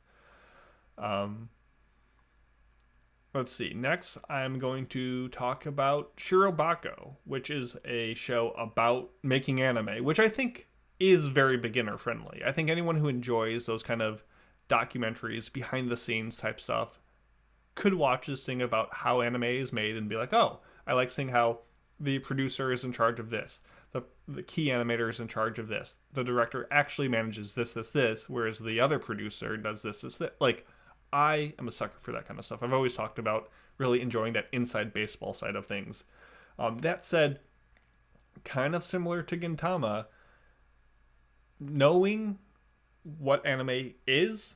Let's see. Next, I'm going to talk about Shirobako, which is a show about making anime, which I think is very beginner friendly. I think anyone who enjoys those kind of documentaries, behind the scenes type stuff, could watch this thing about how anime is made and be like, oh, I like seeing how the producer is in charge of this. The key animator is in charge of this. The director actually manages this, whereas the other producer does this. Like, I am a sucker for that kind of stuff. I've always talked about really enjoying that inside baseball side of things. That said, kind of similar to Gintama, knowing what anime is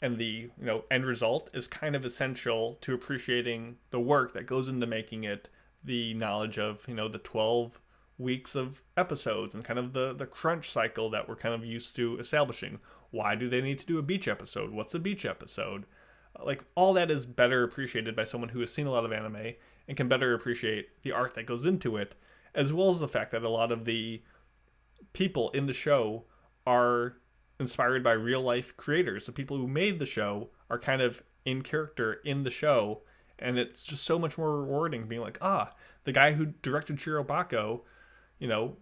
and the end result is kind of essential to appreciating the work that goes into making it. The knowledge of the 12 weeks of episodes and kind of the crunch cycle that we're kind of used to establishing. Why do they need to do a beach episode? What's a beach episode? Like, all that is better appreciated by someone who has seen a lot of anime and can better appreciate the art that goes into it, as well as the fact that a lot of the people in the show are inspired by real life creators. The people who made the show are kind of in character in the show, and it's just so much more rewarding being like, the guy who directed Shirobako,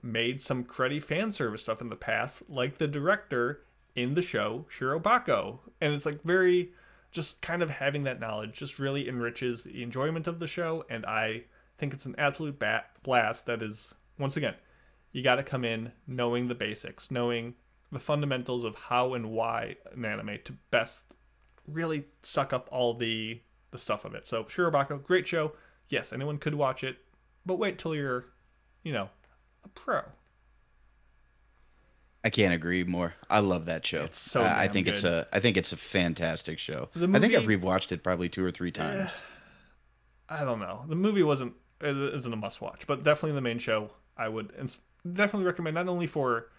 made some cruddy fan service stuff in the past, like the director in the show Shirobako. And it's like very, just kind of having that knowledge just really enriches the enjoyment of the show, and I think it's an absolute blast that is, once again, you got to come in knowing the basics, knowing the fundamentals of how and why an anime to best really suck up all the stuff of it. So Shirobako, great show. Yes, anyone could watch it, but wait till you're, a pro. I can't agree more. I love that show. It's so I think good. I think it's a fantastic show. Movie, I think I've rewatched it probably 2 or 3 times. I don't know. The movie isn't a must watch, but definitely the main show I would definitely recommend, not only for,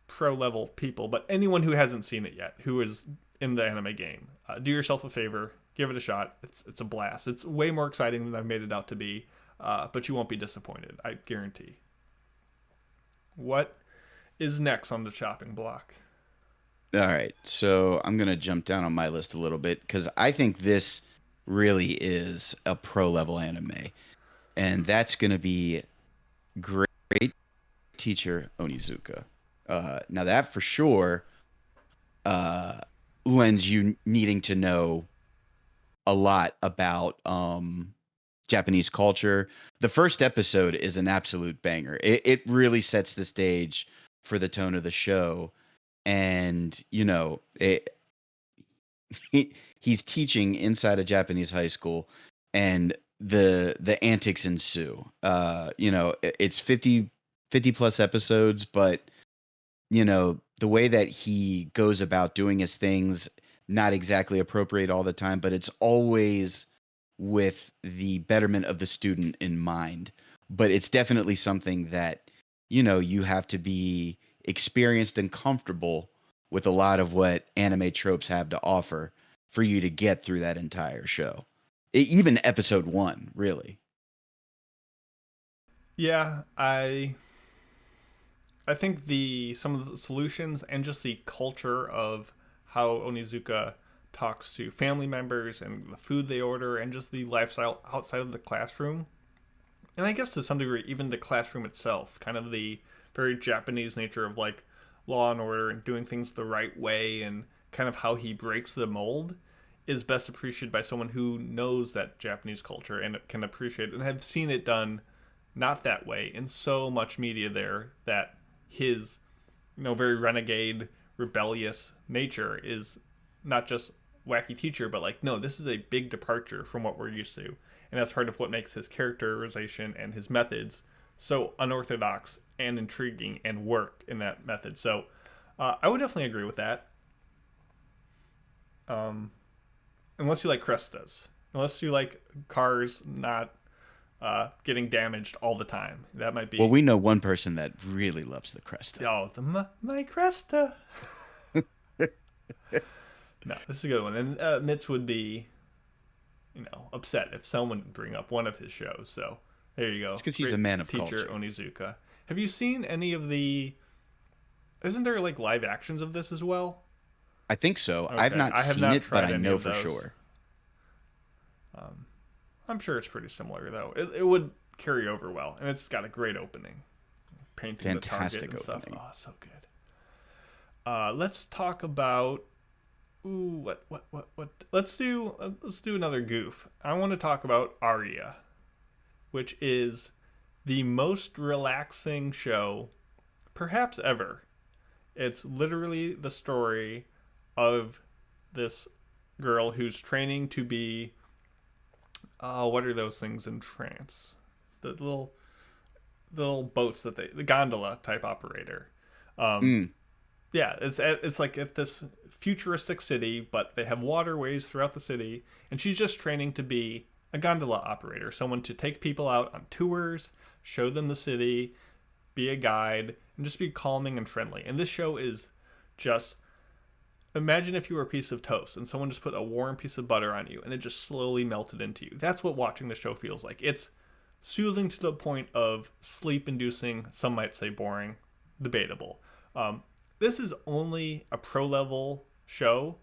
pro level people, but anyone who hasn't seen it yet, who is in the anime game. Do yourself a favor, give it a shot. It's a blast. It's way more exciting than I've made it out to be, but you won't be disappointed, I guarantee. What is next on the chopping block? All right, so I'm gonna jump down on my list a little bit because I think this really is a pro level anime, and that's gonna be Great Teacher Onizuka. Now that for sure lends you needing to know a lot about Japanese culture. The first episode is an absolute banger. It really sets the stage for the tone of the show, and he's teaching inside a Japanese high school, and the antics ensue. It's 50 plus episodes, but the way that he goes about doing his things, not exactly appropriate all the time, but it's always with the betterment of the student in mind. But it's definitely something that you have to be experienced and comfortable with a lot of what anime tropes have to offer for you to get through that entire show. Even episode 1, really. Yeah, I think some of the solutions and just the culture of how Onizuka talks to family members and the food they order and just the lifestyle outside of the classroom, and I guess to some degree even the classroom itself, kind of the very Japanese nature of like law and order and doing things the right way, and kind of how he breaks the mold, is best appreciated by someone who knows that Japanese culture and can appreciate it and have seen it done not that way in so much media there, that his very renegade, rebellious nature is not just wacky teacher, but like, no, this is a big departure from what we're used to, and that's part of what makes his characterization and his methods so unorthodox and intriguing and work in that method. So I would definitely agree with that. Unless you like Crestas, unless you like cars not getting damaged all the time, that might be. Well, we know one person that really loves the Cresta. Oh, my Cresta. No, this is a good one. And Mitz would be, upset if someone would bring up one of his shows. So there you go. It's because he's a man of Teacher culture. Onizuka. Have you seen any of the? Isn't there like live actions of this as well? I think so. Okay. I've not seen it, but I know for sure. I'm sure it's pretty similar though. It would carry over well, and it's got a great opening. Painting Fantastic the target and opening. stuff. Oh, so good. Let's talk about. Ooh, what? Let's do another goof. I want to talk about Aria, which is the most relaxing show perhaps ever. It's literally the story of this girl who's training to be what are those things in trance? The little boats that the gondola type operator. Yeah, it's like at this futuristic city, but they have waterways throughout the city, and she's just training to be a gondola operator, someone to take people out on tours, show them the city, be a guide, and just be calming and friendly. And this show is just, imagine if you were a piece of toast and someone just put a warm piece of butter on you and it just slowly melted into you. That's what watching the show feels like. It's soothing to the point of sleep-inducing, some might say boring, debatable. This is only a pro-level show,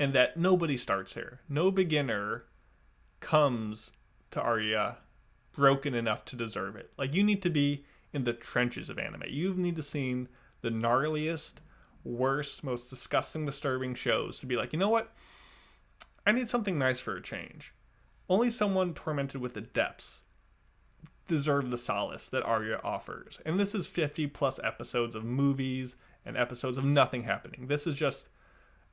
and that nobody starts here. No beginner comes to Aria broken enough to deserve it. Like, you need to be in the trenches of anime. You need to see the gnarliest, worst, most disgusting, disturbing shows to be like, you know what? I need something nice for a change. only someone tormented with the depths deserve the solace that Arya offers. And this is 50 plus episodes of movies and episodes of nothing happening. This is just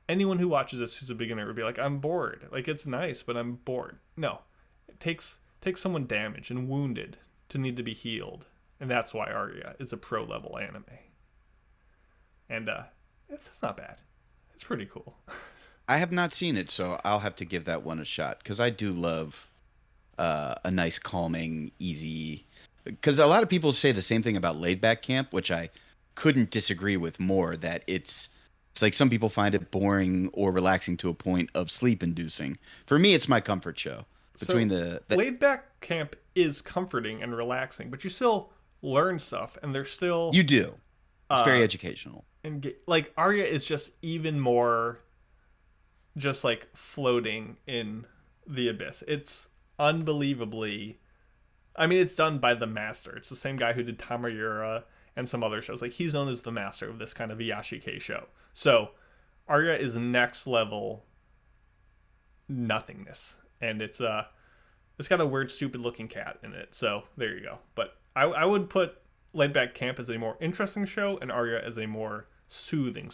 anyone who watches this who's a beginner would be like, I'm bored. Like, it's nice, but I'm bored. No, it takes someone damaged and wounded to need to be healed. And that's why Arya is a pro level anime. And it's not bad. It's pretty cool. I have not seen it, so I'll have to give that one a shot, because I do love a nice, calming, easy... Because a lot of people say the same thing about Laid Back Camp, which I couldn't disagree with more, that it's like some people find it boring or relaxing to a point of sleep-inducing. For me, it's my comfort show. Between the Laid Back Camp is comforting and relaxing, but you still learn stuff, and there's still... You do. It's very educational. And like, Arya is just even more just like floating in the abyss. It's unbelievably... I mean, it's done by the master. It's the same guy who did Tamayura and some other shows. Like, he's known as the master of this kind of Iyashikei show. So, Arya is next level nothingness. And it's got a weird, stupid looking cat in it. So, there you go. But I would put Laid Back Camp as a more interesting show and Arya as a more soothing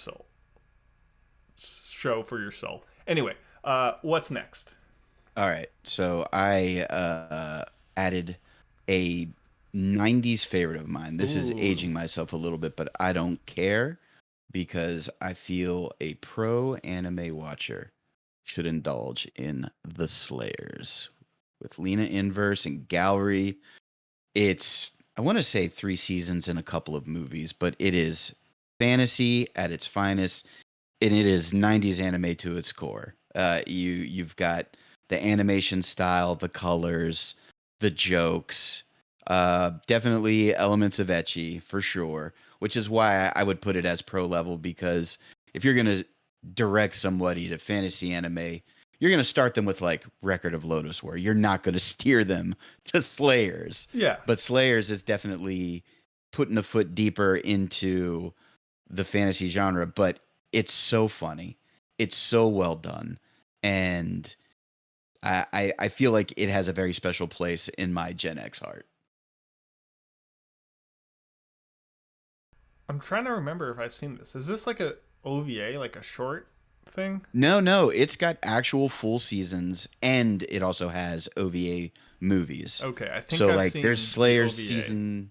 show for your soul. Anyway, what's next? All right. So, I added a 90s favorite of mine. This is aging myself a little bit, but I don't care, because I feel a pro anime watcher should indulge in The Slayers with Lena Inverse and Gallery. It's, I want to say 3 seasons and a couple of movies, but it is fantasy at its finest, and it is 90s anime to its core. You've got the animation style, the colors, the jokes, definitely elements of ecchi for sure, which is why I would put it as pro level, because if you're going to direct somebody to fantasy anime, you're going to start them with like Record of Lodoss War. You're not going to steer them to Slayers. Yeah. But Slayers is definitely putting a foot deeper into the fantasy genre, but it's so funny. It's so well done. And I feel like it has a very special place in my Gen X heart. I'm trying to remember if I've seen this. Is this like a OVA, like a short thing? No. It's got actual full seasons, and it also has OVA movies. Okay, I think so. I've Like, seen there's Slayers the OVA. season.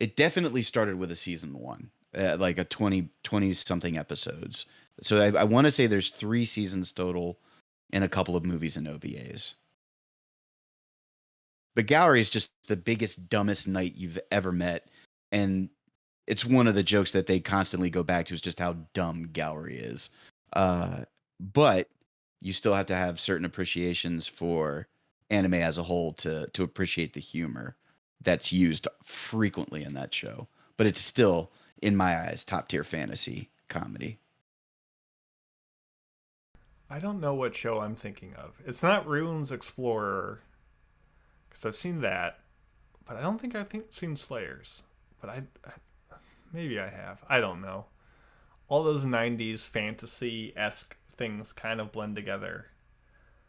It definitely started with a season 1, like a 20 something episodes. So I want to say there's 3 seasons total, and a couple of movies and OVAs. But Gallery is just the biggest, dumbest knight you've ever met. And it's one of the jokes that they constantly go back to, is just how dumb Gallery is. But you still have to have certain appreciations for anime as a whole to appreciate the humor that's used frequently in that show. But it's still, in my eyes, top tier fantasy comedy. I don't know what show I'm thinking of. It's not Runes Explorer, because I've seen that, but I don't think I've seen Slayers. But I maybe I have. I don't know. All those 90s fantasy-esque things kind of blend together.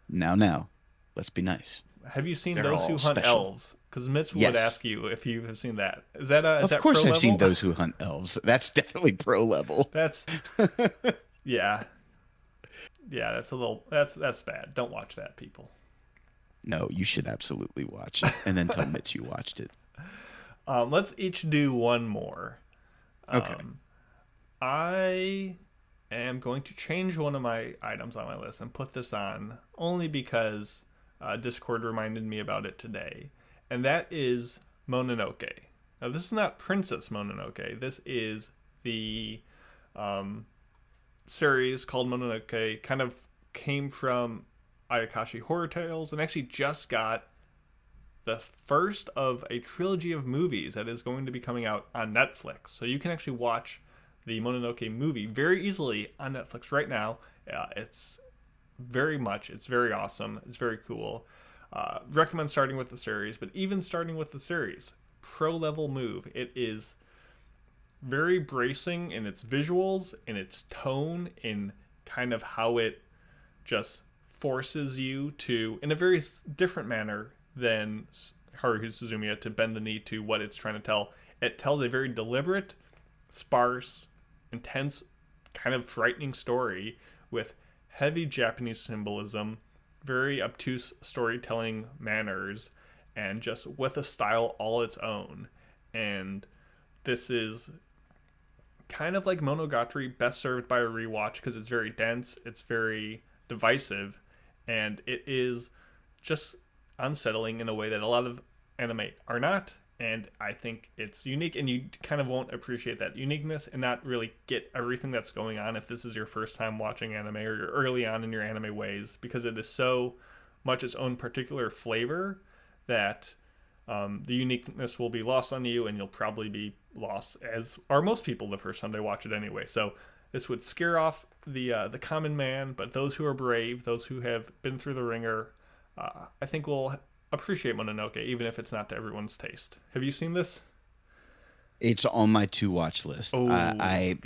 Now, let's be nice. Have you seen They're Those all Who Hunt special. Elves? Because Mitch would Yes. ask you if you have seen that. Is that Of that course pro I've seen level? Those Who Hunt Elves. That's definitely pro level. That's yeah. Yeah, that's bad. Don't watch that, people. No, you should absolutely watch it, and then tell Mitch you watched it. Let's each do one more. Okay. I am going to change one of my items on my list and put this on only because Discord reminded me about it today, and that is Mononoke. Now, this is not Princess Mononoke. This is the series called Mononoke. Kind of came from Ayakashi Horror Tales, and actually just got the first of a trilogy of movies that is going to be coming out on Netflix. So you can actually watch the Mononoke movie very easily on Netflix right now. It's very awesome. It's very cool. Recommend starting with the series, but even starting with the series, pro level move. It is very bracing in its visuals, in its tone, in kind of how it just forces you to, in a very different manner than Haruhi Suzumiya, to bend the knee to what it's trying to tell. It tells a very deliberate, sparse, intense, kind of frightening story with heavy Japanese symbolism, very obtuse storytelling manners, and just with a style all its own. And this is kind of like Monogatari, best served by a rewatch because it's very dense, it's very divisive, and it is just unsettling in a way that a lot of anime are not. And I think it's unique, and you kind of won't appreciate that uniqueness and not really get everything that's going on if this is your first time watching anime or you're early on in your anime ways, because it is so much its own particular flavor that the uniqueness will be lost on you, and you'll probably be lost, as are most people the first time they watch it anyway. So this would scare off the common man, but those who are brave, those who have been through the ringer, I think will appreciate Mononoke, even if it's not to everyone's taste. Have you seen this? It's on my to watch list. Oh, I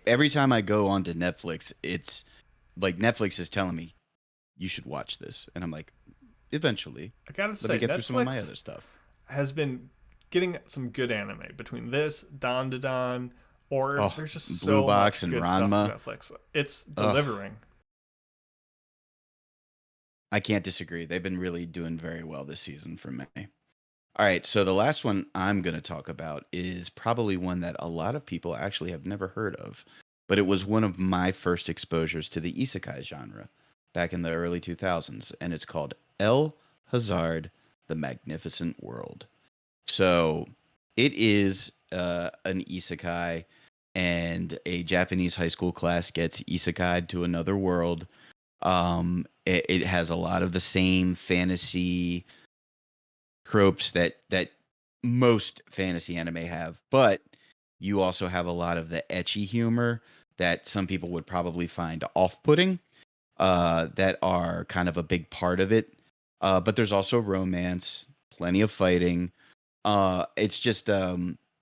every time I go onto Netflix, it's like Netflix is telling me you should watch this, and I'm like, eventually. I gotta Let say, me get Netflix through some of my other stuff. has been getting some good anime between this, Don to Don, or there's just so Blue Box much and good Ranma. stuff to Netflix. It's delivering. I can't disagree. They've been really doing very well this season for me. All right, so the last one I'm going to talk about is probably one that a lot of people actually have never heard of, but it was one of my first exposures to the isekai genre back in the early 2000s, and it's called El Hazard, The Magnificent World. So it is an isekai, and a Japanese high school class gets isekai'd to another world. It has a lot of the same fantasy tropes that most fantasy anime have, but you also have a lot of the ecchi humor that some people would probably find off-putting, that are kind of a big part of it. But there's also romance, plenty of fighting. It's just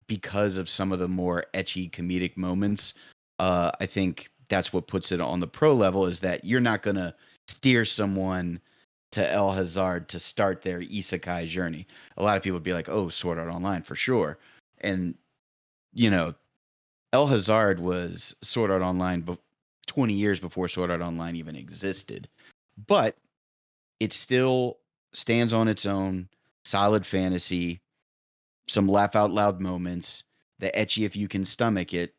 because of some of the more ecchi comedic moments, I think that's what puts it on the pro level, is that you're not going to steer someone to El Hazard to start their isekai journey. A lot of people would be like, oh, Sword Art Online for sure. And, you know, El Hazard was Sword Art Online 20 years before Sword Art Online even existed. But it still stands on its own, solid fantasy, some laugh out loud moments, the ecchi if you can stomach it.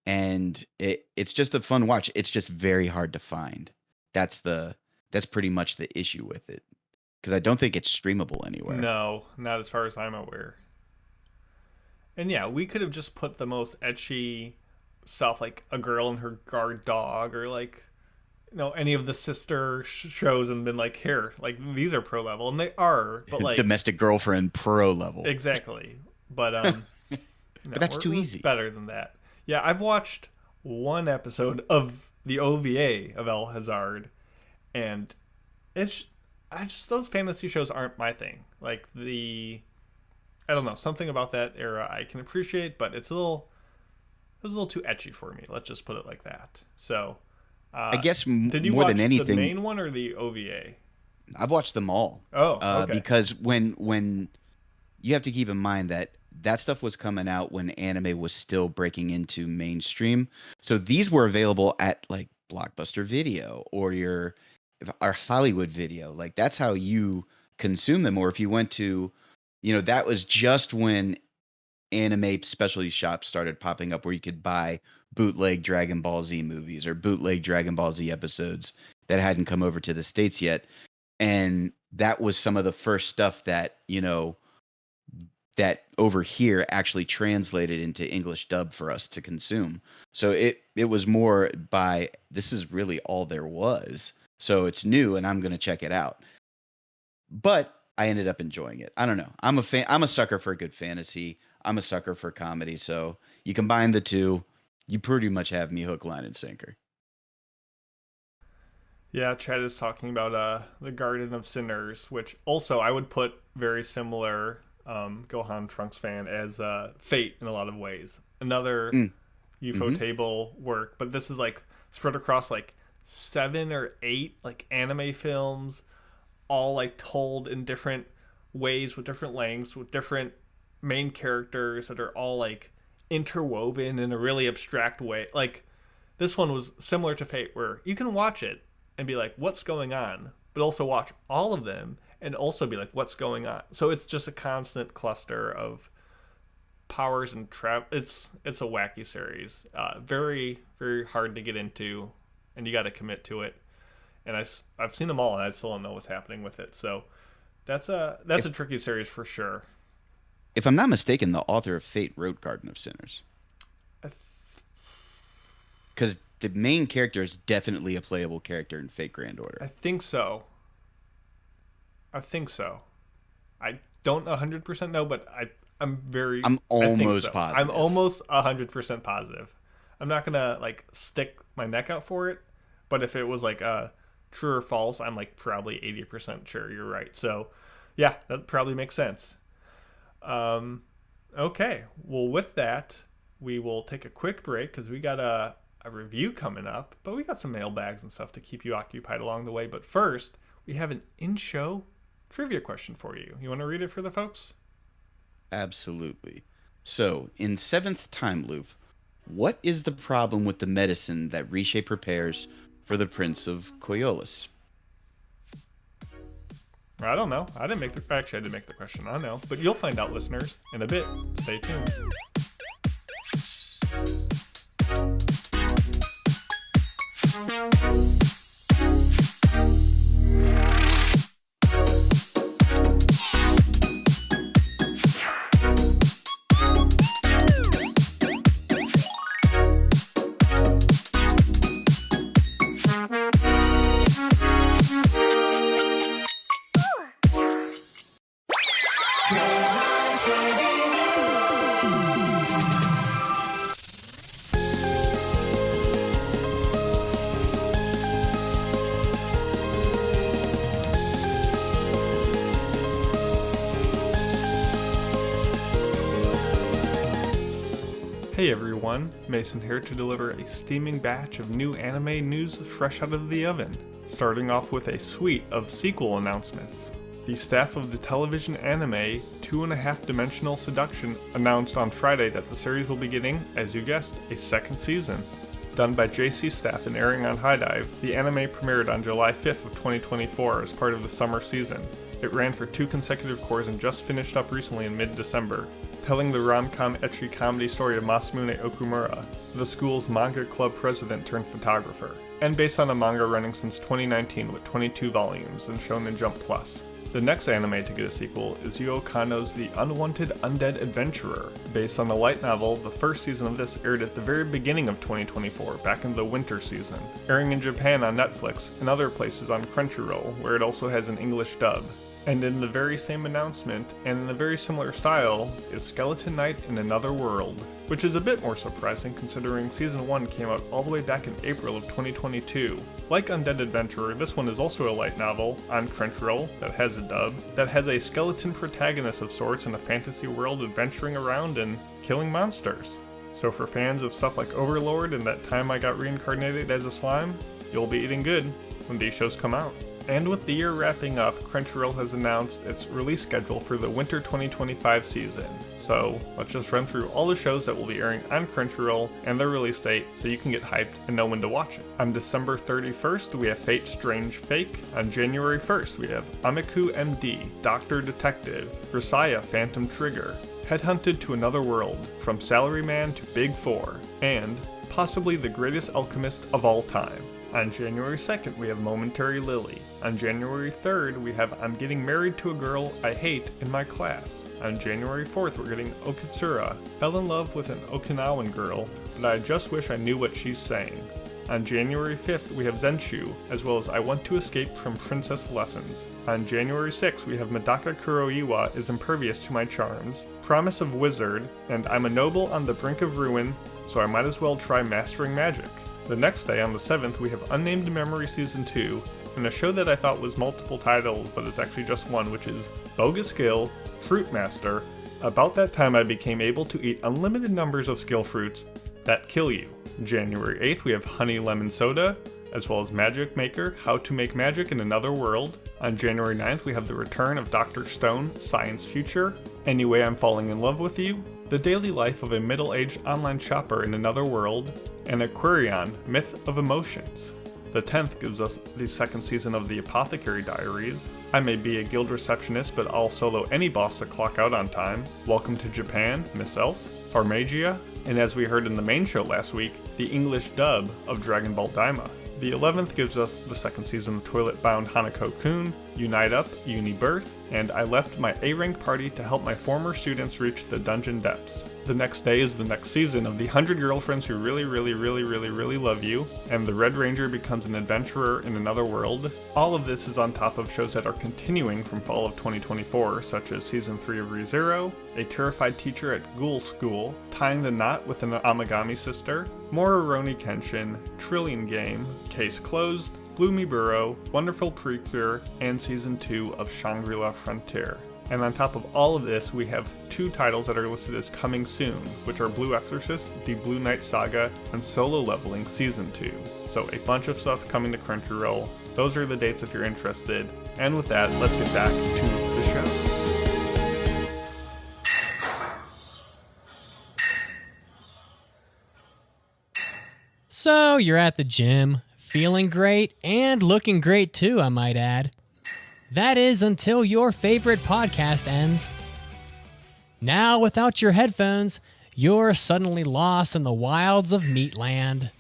And it's just a fun watch. It's just very hard to find. That's pretty much the issue with it, because I don't think it's streamable anywhere. No, not as far as I'm aware. And yeah, we could have just put the most ecchi stuff, like a girl and her guard dog, or like, you know, any of the sister shows, and been like, here, like, these are pro level, and they are, but like Domestic Girlfriend pro level. Exactly. But but that's too easy. Better than that. Yeah, I've watched one episode of the OVA of El Hazard, and those fantasy shows aren't my thing. Like, I don't know, something about that era I can appreciate, but it was a little too ecchi for me. Let's just put it like that. So, I guess did you more watch than anything, the main one or the OVA? I've watched them all. Oh, okay. Because when you have to keep in mind that stuff was coming out when anime was still breaking into mainstream. So these were available at like Blockbuster Video or our Hollywood Video. Like, that's how you consume them. Or if you went to, that was just when anime specialty shops started popping up where you could buy bootleg Dragon Ball Z movies or bootleg Dragon Ball Z episodes that hadn't come over to the States yet. And that was some of the first stuff that, that over here actually translated into English dub for us to consume. So it was more this is really all there was. So it's new and I'm going to check it out. But I ended up enjoying it. I don't know. I'm a sucker for a good fantasy. I'm a sucker for comedy. So you combine the two, you pretty much have me hook, line, and sinker. Yeah, Chad is talking about the Garden of Sinners, which also I would put very similar Gohan Trunks fan as Fate in a lot of ways. Another UFO table work, but this is like spread across like 7 or 8 like anime films, all like told in different ways with different lengths, with different main characters that are all like interwoven in a really abstract way. Like this one was similar to Fate, where you can watch it and be like, what's going on? But also watch all of them and also be like, what's going on? So it's just a constant cluster of powers and trap. It's a wacky series. Very, very hard to get into, and you got to commit to it. And I've seen them all, and I still don't know what's happening with it. So that's a tricky series for sure. If I'm not mistaken, the author of Fate wrote Garden of Sinners. Because the main character is definitely a playable character in Fate Grand Order. I think so. I don't 100% know, but I'm almost positive. I'm almost 100% positive. I'm not gonna like stick my neck out for it, but if it was like true or false, I'm like probably 80% sure you're right. So yeah, that probably makes sense. Okay, well with that, we will take a quick break because we got a review coming up, but we got some mailbags and stuff to keep you occupied along the way. But first, we have an in-show trivia question for you. You want to read it for the folks? Absolutely. So, in 7th time loop, what is the problem with the medicine that Riche prepares for the Prince of Coriolis? I don't know. I didn't make the question. I know. But you'll find out, listeners, in a bit. Stay tuned. Hey everyone, Mason here to deliver a steaming batch of new anime news fresh out of the oven. Starting off with a suite of sequel announcements. The staff of the television anime 2.5-Dimensional Seduction announced on Friday that the series will be getting, as you guessed, a second season. Done by JC staff and airing on High Dive, the anime premiered on July 5th of 2024 as part of the summer season. It ran for 2 consecutive cours and just finished up recently in mid-December, telling the rom-com ecchi comedy story of Masamune Okumura, the school's manga club president turned photographer, and based on a manga running since 2019 with 22 volumes and shown in Jump Plus. The next anime to get a sequel is Yuo Kanno's The Unwanted Undead Adventurer. Based on the light novel, the first season of this aired at the very beginning of 2024, back in the winter season, airing in Japan on Netflix and other places on Crunchyroll, where it also has an English dub. And in the very same announcement, and in a very similar style, is Skeleton Knight in Another World, which is a bit more surprising considering Season 1 came out all the way back in April of 2022. Like Undead Adventurer, this one is also a light novel, on Crunchyroll, that has a dub, that has a skeleton protagonist of sorts in a fantasy world adventuring around and killing monsters. So for fans of stuff like Overlord and That Time I Got Reincarnated as a Slime, you'll be eating good when these shows come out. And with the year wrapping up, Crunchyroll has announced its release schedule for the winter 2025 season. So let's just run through all the shows that will be airing on Crunchyroll and their release date so you can get hyped and know when to watch it. On December 31st, we have Fate Strange Fake. On January 1st, we have Amiku MD, Doctor Detective, Risaya Phantom Trigger, Headhunted to Another World, From Salaryman to Big 4, and possibly the greatest alchemist of all time. On January 2nd, we have Momentary Lily. On January 3rd, we have I'm Getting Married to a Girl I Hate in My Class. On January 4th, we're getting Okitsura. Fell in love with an Okinawan girl, but I just wish I knew what she's saying. On January 5th, we have Zenshu, as well as I Want to Escape from Princess Lessons. On January 6th, we have Medaka Kuroiwa is Impervious to My Charms, Promise of Wizard, and I'm a Noble on the Brink of Ruin, so I might as well try Mastering Magic. The next day, on the 7th, we have Unnamed Memory Season 2, and a show that I thought was multiple titles, but it's actually just one, which is Bogus Skill, Fruit Master. About that time I became able to eat unlimited numbers of skill fruits that kill you. January 8th, we have Honey Lemon Soda, as well as Magic Maker, How to Make Magic in Another World. On January 9th, we have the return of Dr. Stone, Science Future, Anyway I'm Falling in Love with You, The Daily Life of a Middle-Aged Online Shopper in Another World, and Aquarion, Myth of Emotions. The 10th gives us the second season of the Apothecary Diaries. I may be a guild receptionist, but I'll solo any boss to clock out on time. Welcome to Japan, Miss Elf, Pharmagia, and as we heard in the main show last week, the English dub of Dragon Ball Daima. The 11th gives us the second season of Toilet Bound Hanako-kun, Unite Up, Unibirth, and I left my A-rank party to help my former students reach the dungeon depths. The next day is the next season of the 100 Girlfriends Who Really Love You, and the Red Ranger becomes an adventurer in another world. All of this is on top of shows that are continuing from fall of 2024, such as Season 3 of ReZero, A Terrified Teacher at Ghoul School, Tying the Knot with an Amagami Sister, More Rurouni Kenshin, Trillion Game, Case Closed, Bloomy Burrow, Wonderful Precure, and Season 2 of Shangri-La Frontier. And on top of all of this, we have 2 titles that are listed as coming soon, which are Blue Exorcist, The Blue Knight Saga, and Solo Leveling Season 2. So a bunch of stuff coming to Crunchyroll. Those are the dates if you're interested. And with that, let's get back to the show. So you're at the gym, feeling great, and looking great too, I might add. That is until your favorite podcast ends. Now, without your headphones, you're suddenly lost in the wilds of Meatland.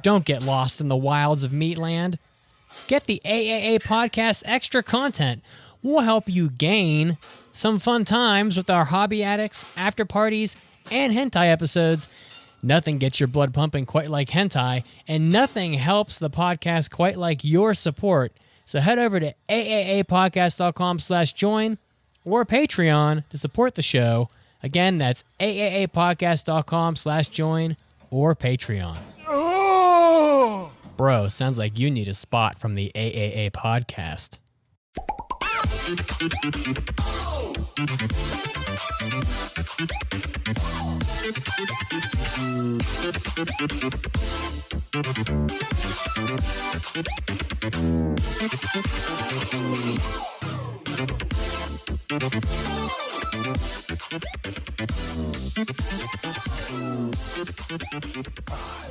Don't get lost in the wilds of Meatland. Get the AAA Podcast extra content. We'll help you gain some fun times with our hobby addicts, after parties, and hentai episodes. Nothing gets your blood pumping quite like hentai, and nothing helps the podcast quite like your support. So head over to AAAPodcast.com/join or Patreon to support the show. Again, that's AAAPodcast.com/join or Patreon. Bro, sounds like you need a spot from the AAA podcast.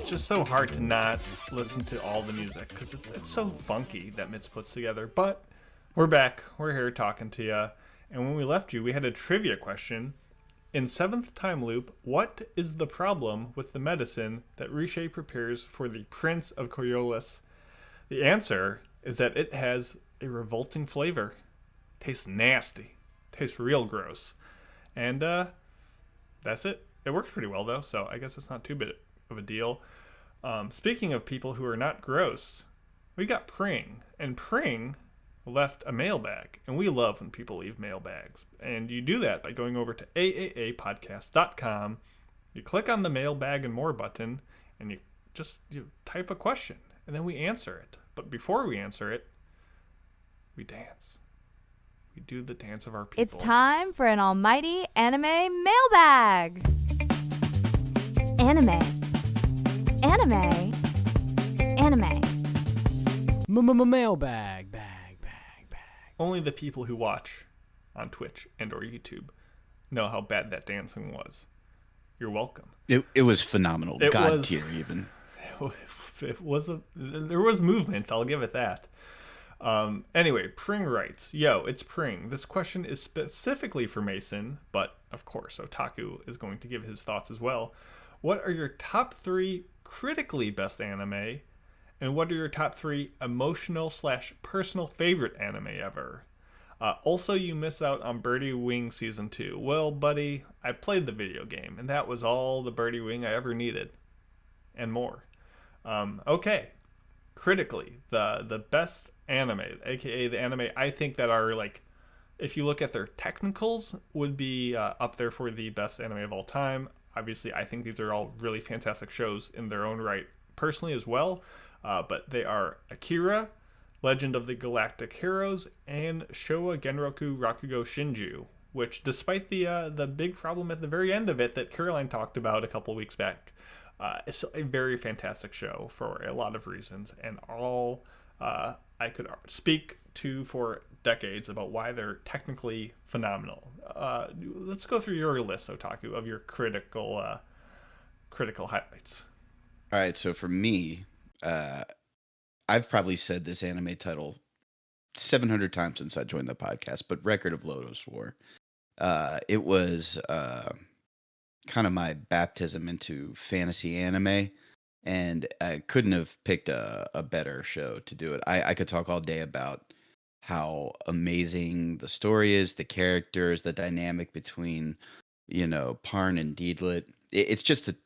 It's just so hard to not listen to all the music because it's so funky that Mitz puts together. But we're back. We're here talking to you. And when we left you, we had a trivia question. In 7th Time Loop, what is the problem with the medicine that Riche prepares for the Prince of Coriolis? The answer is that it has a revolting flavor. Tastes nasty. Tastes real gross. And that's it. It works pretty well, though, so I guess it's not too big of a deal. Speaking of people who are not gross, we got Pring. And Pring left a mailbag, and we love when people leave mailbags. And you do that by going over to AAAPodcast.com. You click on the mailbag and more button, and you type a question, and then we answer it. But before we answer it, we dance. We do the dance of our people. It's time for an almighty anime mailbag. Anime. Mailbag. Only the people who watch on Twitch and or YouTube know how bad that dancing was. You're welcome. It was phenomenal. God tier even. There was movement, I'll give it that. Anyway, Pring writes, Yo, it's Pring. This question is specifically for Mason, but of course, Otaku is going to give his thoughts as well. What are your top 3 critically best anime? And what are your top 3 emotional/personal favorite anime ever? Also, you missed out on Birdie Wing Season 2. Well, buddy, I played the video game, and that was all the Birdie Wing I ever needed. And more. Okay. Critically, the best anime, aka the anime I think that are, like, if you look at their technicals, would be up there for the best anime of all time. Obviously, I think these are all really fantastic shows in their own right, personally as well. But they are Akira, Legend of the Galactic Heroes, and Showa Genroku Rakugo Shinju, which, despite the big problem at the very end of it that Caroline talked about a couple weeks back, It's a very fantastic show for a lot of reasons, and all I could speak to for decades about why they're technically phenomenal. Let's go through your list, Otaku, of your critical highlights. All right, so for me, I've probably said this anime title 700 times since I joined the podcast, but Record of Lodoss War. It was kind of my baptism into fantasy anime, and I couldn't have picked a better show to do it. I could talk all day about how amazing the story is, the characters, the dynamic between, Parn and Deedlit. It's just a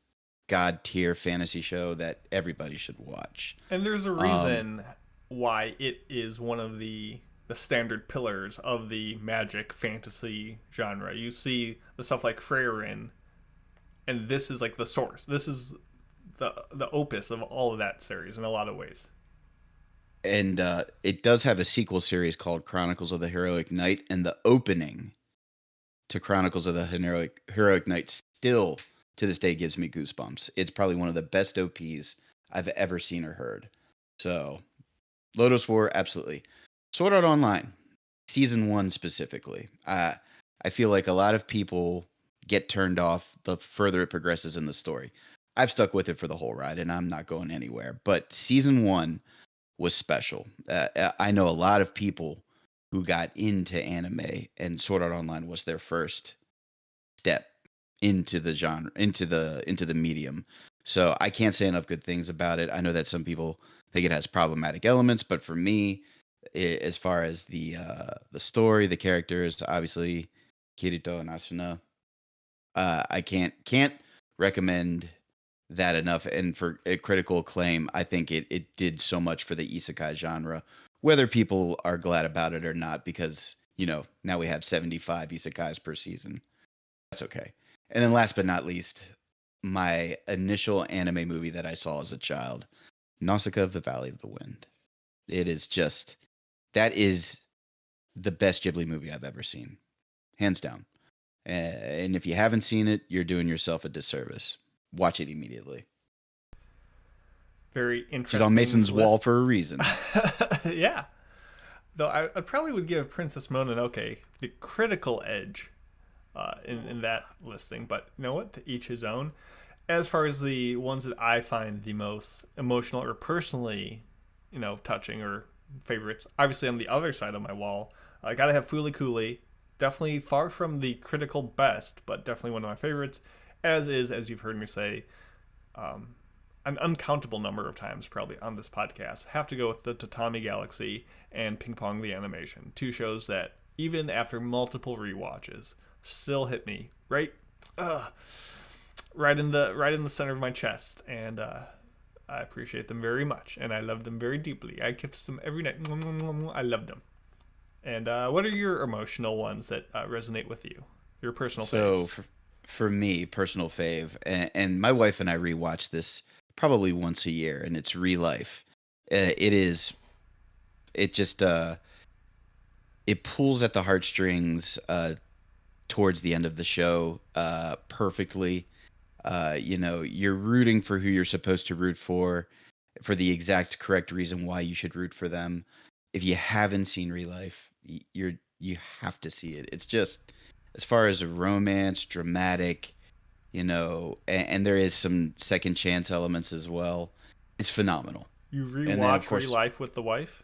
god tier fantasy show that everybody should watch. And there's a reason why it is one of the standard pillars of the magic fantasy genre. You see the stuff like Freyrin, and this is like the source. This is the opus of all of that series in a lot of ways. And it does have a sequel series called Chronicles of the Heroic Knight, and the opening to Chronicles of the Heroic Knight still to this day gives me goosebumps. It's probably one of the best OPs I've ever seen or heard. So, Lodoss War, absolutely. Sword Art Online, Season 1 specifically. I feel like a lot of people get turned off the further it progresses in the story. I've stuck with it for the whole ride, and I'm not going anywhere. But Season 1 was special. I know a lot of people who got into anime, and Sword Art Online was their first step into the genre, into the medium. So I can't say enough good things about it. I know that some people think it has problematic elements, but for me, as far as the story, the characters, obviously Kirito and Asuna, I can't recommend that enough. And for a critical acclaim, I think it did so much for the isekai genre, whether people are glad about it or not, because now we have 75 isekais per season. That's okay. And then last but not least, my initial anime movie that I saw as a child, Nausicaa of the Valley of the Wind. That is the best Ghibli movie I've ever seen. Hands down. And if you haven't seen it, you're doing yourself a disservice. Watch it immediately. Very interesting. It's on Mason's wall for a reason. Yeah. Though I probably would give Princess Mononoke the critical edge in that listing, but you know what? To each his own. As far as the ones that I find the most emotional or personally, touching or favorites, obviously on the other side of my wall, I gotta have Fooly Cooly. Definitely far from the critical best, but definitely one of my favorites. As you've heard me say, an uncountable number of times probably on this podcast, have to go with the Tatami Galaxy and Ping Pong the Animation. Two shows that, even after multiple rewatches, still hit me right in the center of my chest, and I appreciate them very much, and I love them very deeply. I kiss them every night. I love them. And what are your emotional ones that resonate with you? Your personal faves? So for me, personal fave, and my wife and I rewatch this probably once a year, and it's Re-Life. It pulls at the heartstrings towards the end of the show perfectly. You're rooting for who you're supposed to root for the exact correct reason why you should root for them. If you haven't seen Re-Life, you have to see it. It's just, as far as a romance, dramatic, and there is some second chance elements as well. It's phenomenal. You rewatch Re-Life with the wife?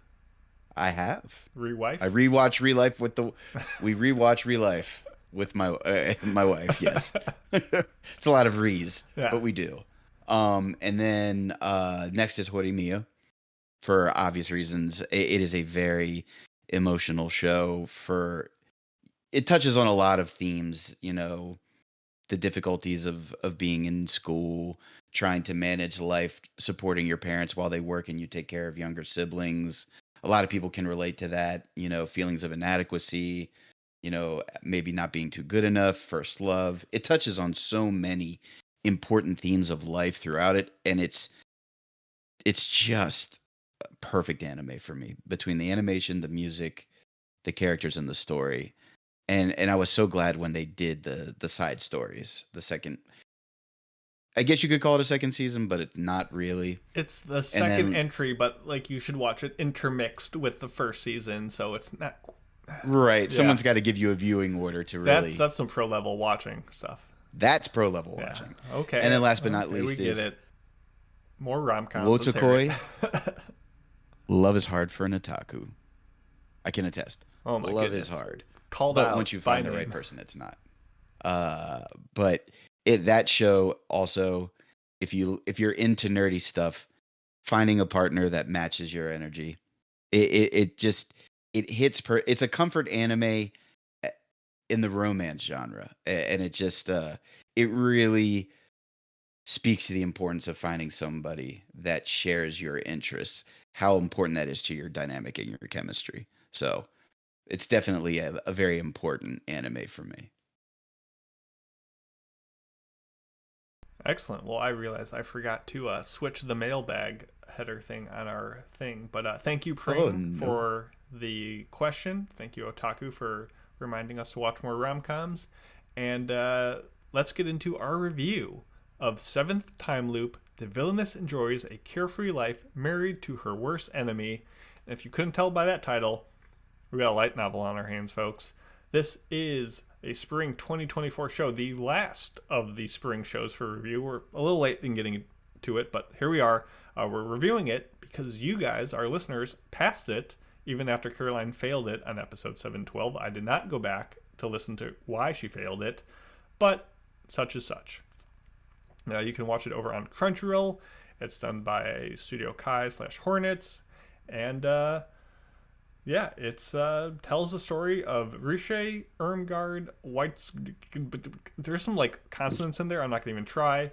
I have. Re-Wife? I rewatch Re-Life we rewatch Re-Life with my wife, yes. It's a lot of re's, yeah. But we do. And then next is Horimiya. For obvious reasons, it is a very emotional show. It touches on a lot of themes, the difficulties of being in school, trying to manage life, supporting your parents while they work and you take care of younger siblings. A lot of people can relate to that, feelings of inadequacy, maybe not being too good enough, first love. It touches on so many important themes of life throughout it, and it's just perfect anime for me, between the animation, the music, the characters, and the story. And I was so glad when they did the side stories, the second I guess you could call it a second season, but it's not really. It's the second entry, but like you should watch it intermixed with the first season, so it's not right. Yeah. Someone's got to give you a viewing order to really. That's some pro level watching stuff. That's pro level watching. Okay. And then last but not least, we get it. More rom-coms. Wotakoi. Love is hard for an otaku. I can attest. Oh my Love goodness. is hard. Called but out. Once you find the right person, it's not. But that show also, if you're into nerdy stuff, finding a partner that matches your energy, it hits it's a comfort anime in the romance genre, and it just it really speaks to the importance of finding somebody that shares your interests, how important that is to your dynamic and your chemistry. So it's definitely a very important anime for me. Excellent. Well, I realized I forgot to switch the mailbag header thing on our thing, but thank you, Pring, for the question. Thank you, Otaku, for reminding us to watch more rom-coms. And let's get into our review of Seventh Time Loop. The villainess enjoys a carefree life married to her worst enemy. And if you couldn't tell by that title, we got a light novel on our hands, folks. This is a spring 2024 show, the last of the spring shows for review. We're a little late in getting to it, but here we are. We're reviewing it because you guys, our listeners, passed it even after Caroline failed it on episode 712. I did not go back to listen to why she failed it, but such is such. Now you can watch it over on Crunchyroll. It's done by Studio Kai / Hornets, and yeah, it's tells the story of Riche Irmgard White's. There's some like consonants in there. I'm not gonna even try.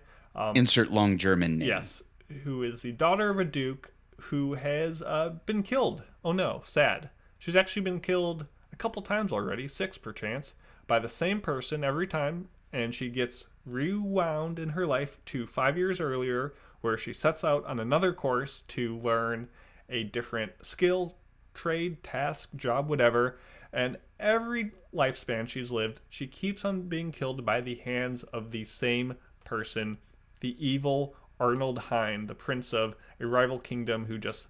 Insert long German name. Yes, who is the daughter of a duke who has been killed. Oh no, sad. She's actually been killed a couple times already, 6 perchance, by the same person every time, and she gets rewound in her life to 5 years earlier, where she sets out on another course to learn a different skill, trade, task, job, whatever, and every lifespan she's lived, she keeps on being killed by the hands of the same person, the evil Arnold Hine, the prince of a rival kingdom who just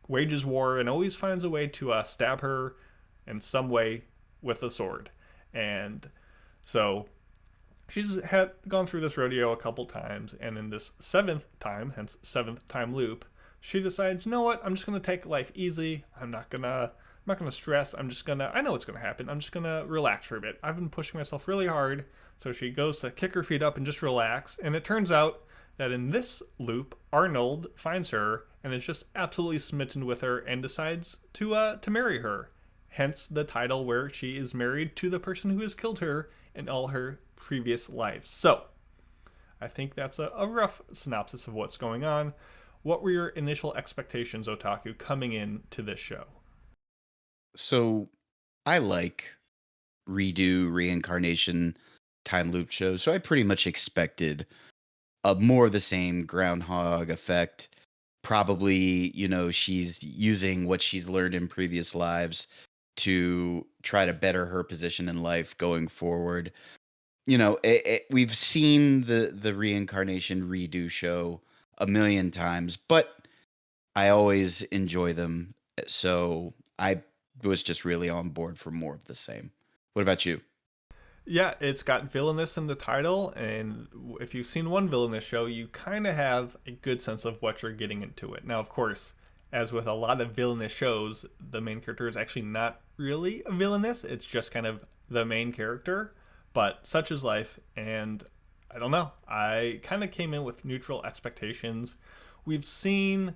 wages war and always finds a way to stab her in some way with a sword. And so she's gone through this rodeo a couple times, and in this 7th time, hence 7th time loop, she decides, you know what, I'm just going to take life easy. I'm not going to stress. I know what's going to happen. I'm just going to relax for a bit. I've been pushing myself really hard. So she goes to kick her feet up and just relax. And it turns out that in this loop, Arnold finds her and is just absolutely smitten with her and decides to marry her. Hence the title, where she is married to the person who has killed her in all her previous lives. So I think that's a rough synopsis of what's going on. What were your initial expectations, Otaku, coming into this show? So I like reincarnation, time loop shows. So I pretty much expected more of the same Groundhog effect. Probably, she's using what she's learned in previous lives to try to better her position in life going forward. We've seen the reincarnation redo show a million times, but I always enjoy them. So I was just really on board for more of the same. What about you? Yeah, it's got villainous in the title, and if you've seen one villainous show, you kind of have a good sense of what you're getting into it. Now, of course, as with a lot of villainous shows, the main character is actually not really a villainous. It's just kind of the main character, but such is life, and I don't know. I kind of came in with neutral expectations. We've seen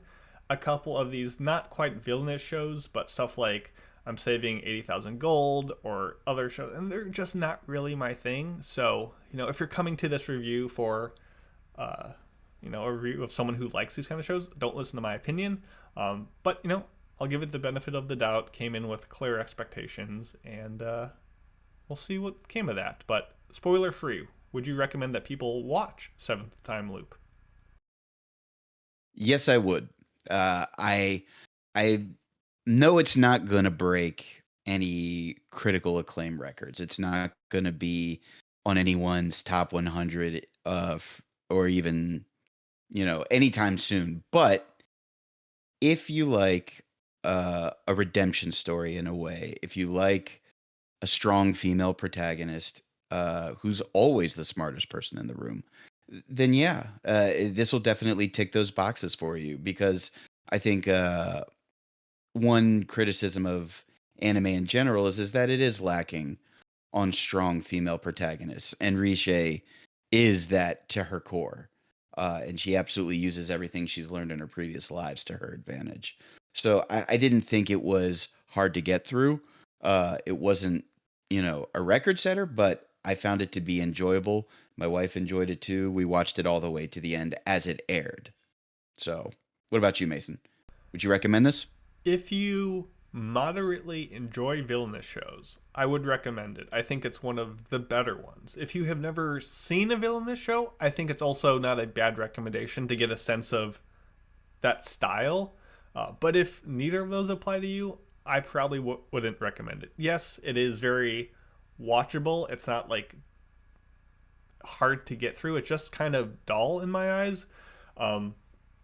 a couple of these not quite villainous shows, but stuff like I'm Saving 80,000 Gold or other shows, and they're just not really my thing. So, if you're coming to this review for, a review of someone who likes these kind of shows, don't listen to my opinion. But, I'll give it the benefit of the doubt, came in with clear expectations, and we'll see what came of that. But spoiler free, would you recommend that people watch 7th Time Loop? Yes, I would. I know it's not going to break any critical acclaim records. It's not going to be on anyone's top 100 or even, anytime soon. But if you like a redemption story in a way, if you like a strong female protagonist who's always the smartest person in the room, then yeah, this will definitely tick those boxes for you. Because I think one criticism of anime in general is that it is lacking on strong female protagonists, and Riche is that to her core. And she absolutely uses everything she's learned in her previous lives to her advantage. So I didn't think it was hard to get through. It wasn't, a record setter, but I found it to be enjoyable. My wife enjoyed it too. We watched it all the way to the end as it aired. So, what about you, Mason? Would you recommend this? If you moderately enjoy villainous shows, I would recommend it. I think it's one of the better ones. If you have never seen a villainous show, I think it's also not a bad recommendation to get a sense of that style. But if neither of those apply to you, I probably wouldn't recommend it. Yes, it is very watchable. It's not like hard to get through. It's just kind of dull in my eyes.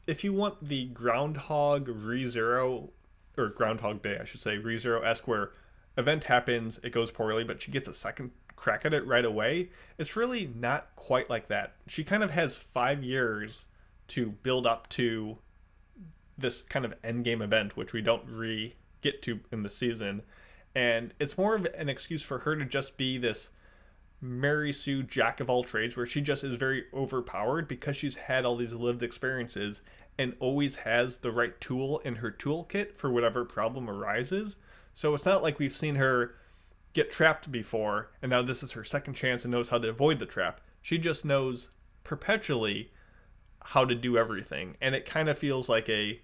If you want the Groundhog ReZero, or Groundhog Day, I should say, ReZero-esque, where event happens, it goes poorly, but she gets a second crack at it right away, it's really not quite like that. She kind of has 5 years to build up to this kind of endgame event, which we don't get to in the season. And it's more of an excuse for her to just be this Mary Sue jack of all trades, where she just is very overpowered because she's had all these lived experiences and always has the right tool in her toolkit for whatever problem arises. So it's not like we've seen her get trapped before and now this is her second chance and knows how to avoid the trap. She just knows perpetually how to do everything, and it kind of feels like a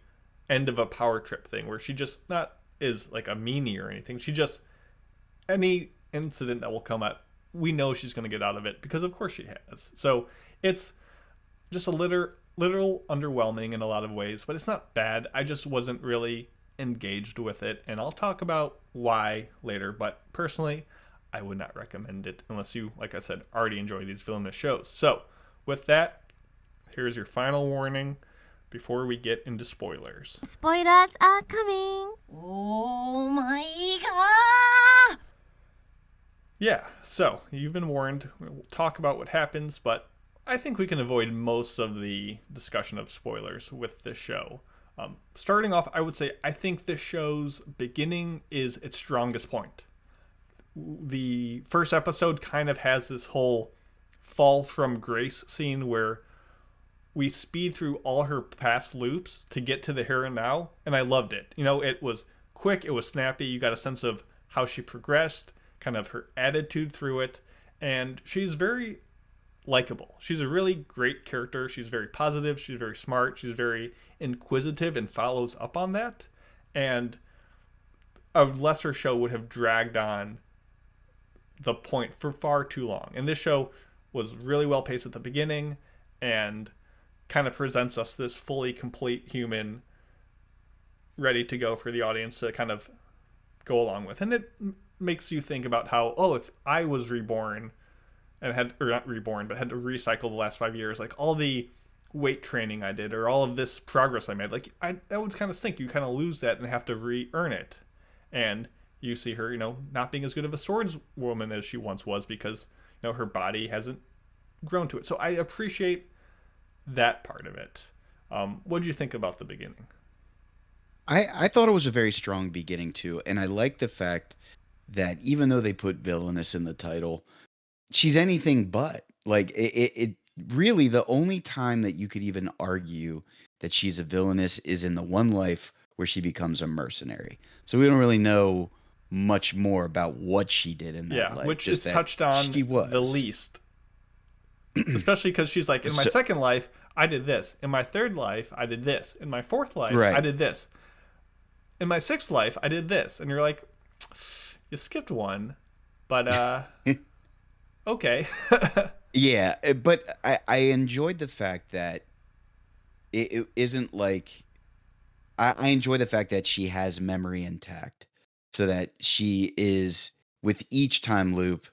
end of a power trip thing where she just not is like a meanie or anything. She just, any incident that will come up, we know she's going to get out of it because of course she has. So it's just a literal underwhelming in a lot of ways, but it's not bad. I just wasn't really engaged with it, and I'll talk about why later, but personally I would not recommend it unless you, like I said, already enjoy these villainous shows. So with that, here's your final warning before we get into spoilers. Spoilers are coming. Oh my god! Yeah, so you've been warned. We'll talk about what happens, but I think we can avoid most of the discussion of spoilers with this show. Starting off, I would say I think this show's beginning is its strongest point. The first episode kind of has this whole fall from grace scene where we speed through all her past loops to get to the here and now, and I loved it. It was quick, it was snappy, you got a sense of how she progressed, kind of her attitude through it, and she's very likable. She's a really great character. She's very positive, she's very smart, she's very inquisitive and follows up on that. And a lesser show would have dragged on the point for far too long. And this show was really well paced at the beginning and kind of presents us this fully complete human ready to go for the audience to kind of go along with. And it makes you think about how, if I was reborn and had to recycle the last 5 years, like all the weight training I did or all of this progress I made, that would kind of stink. You kind of lose that and have to re-earn it. And you see her, not being as good of a swordswoman as she once was because, her body hasn't grown to it. So I appreciate that part of it. What did you think about the beginning? I thought it was a very strong beginning too, and I like the fact that even though they put villainous in the title, she's anything but. Like it really, the only time that you could even argue that she's a villainous is in the one life where she becomes a mercenary. So we don't really know much more about what she did in that life. Which is touched on the least. Especially because she's like, in my second life, I did this. In my third life, I did this. In my fourth life, I did this. In my sixth life, I did this. And you're like, you skipped one, but okay. Yeah, but I enjoyed the fact that it isn't like... I enjoy the fact that she has memory intact, so that she is, with each time loop,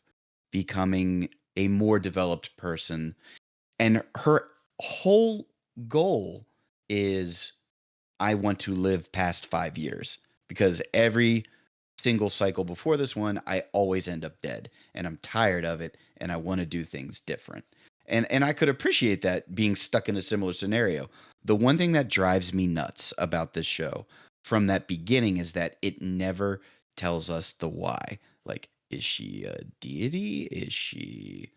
becoming a more developed person. And her whole goal is I want to live past 5 years, because every single cycle before this one, I always end up dead, and I'm tired of it, and I want to do things different. And I could appreciate that, being stuck in a similar scenario. The one thing that drives me nuts about this show from that beginning is that it never tells us the why. Like, is she a deity? Is she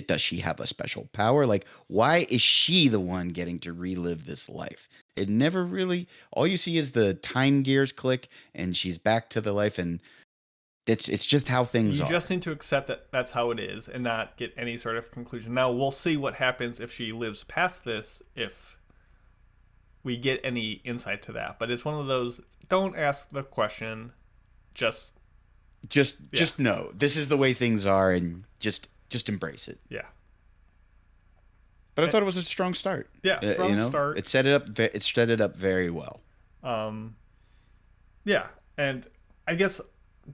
does she have a special power? Like, why is she the one getting to relive this life? It never really, all you see is the time gears click and she's back to the life, and it's just how things are. You just need to accept that that's how it is and not get any sort of conclusion. Now, we'll see what happens if she lives past this, if we get any insight to that. But it's one of those, don't ask the question, just know this is the way things are, and just embrace it. Yeah. But I thought it was a strong start. Yeah, strong start. It set it up very well. Yeah, and I guess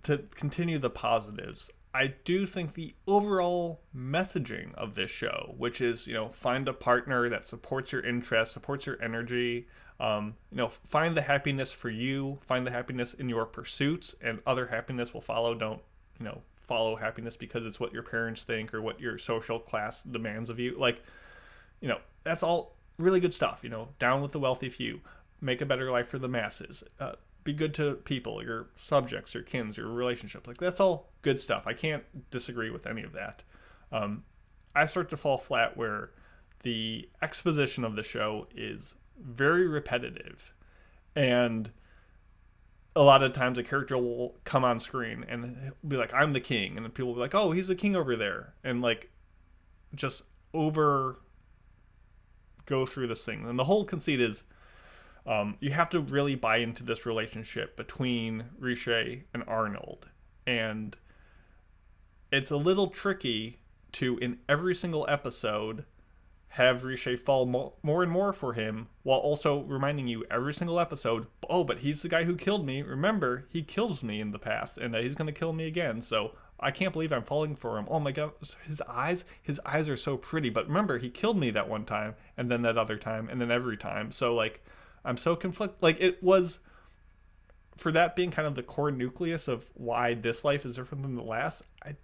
to continue the positives, I do think the overall messaging of this show, which is, find a partner that supports your interests, supports your energy, find the happiness for you, find the happiness in your pursuits, and other happiness will follow. Don't, follow happiness because it's what your parents think or what your social class demands of you. Like, that's all really good stuff. Down with the wealthy few, make a better life for the masses, be good to people, your subjects, your kins, your relationships. Like, that's all good stuff. I can't disagree with any of that. I start to fall flat where the exposition of the show is very repetitive, and a lot of times a character will come on screen and be like, I'm the king, and then people will be like, oh, he's the king over there, and like just go through this thing. And the whole conceit is you have to really buy into this relationship between Riche and Arnold, and it's a little tricky to, in every single episode, have Riche fall more and more for him, while also reminding you every single episode, oh, but he's the guy who killed me. Remember, he kills me in the past, and he's going to kill me again. So I can't believe I'm falling for him. Oh my God, his eyes are so pretty. But remember, he killed me that one time, and then that other time, and then every time. So like, I'm so conflicted. Like, it was, for that being kind of the core nucleus of why this life is different than the last, I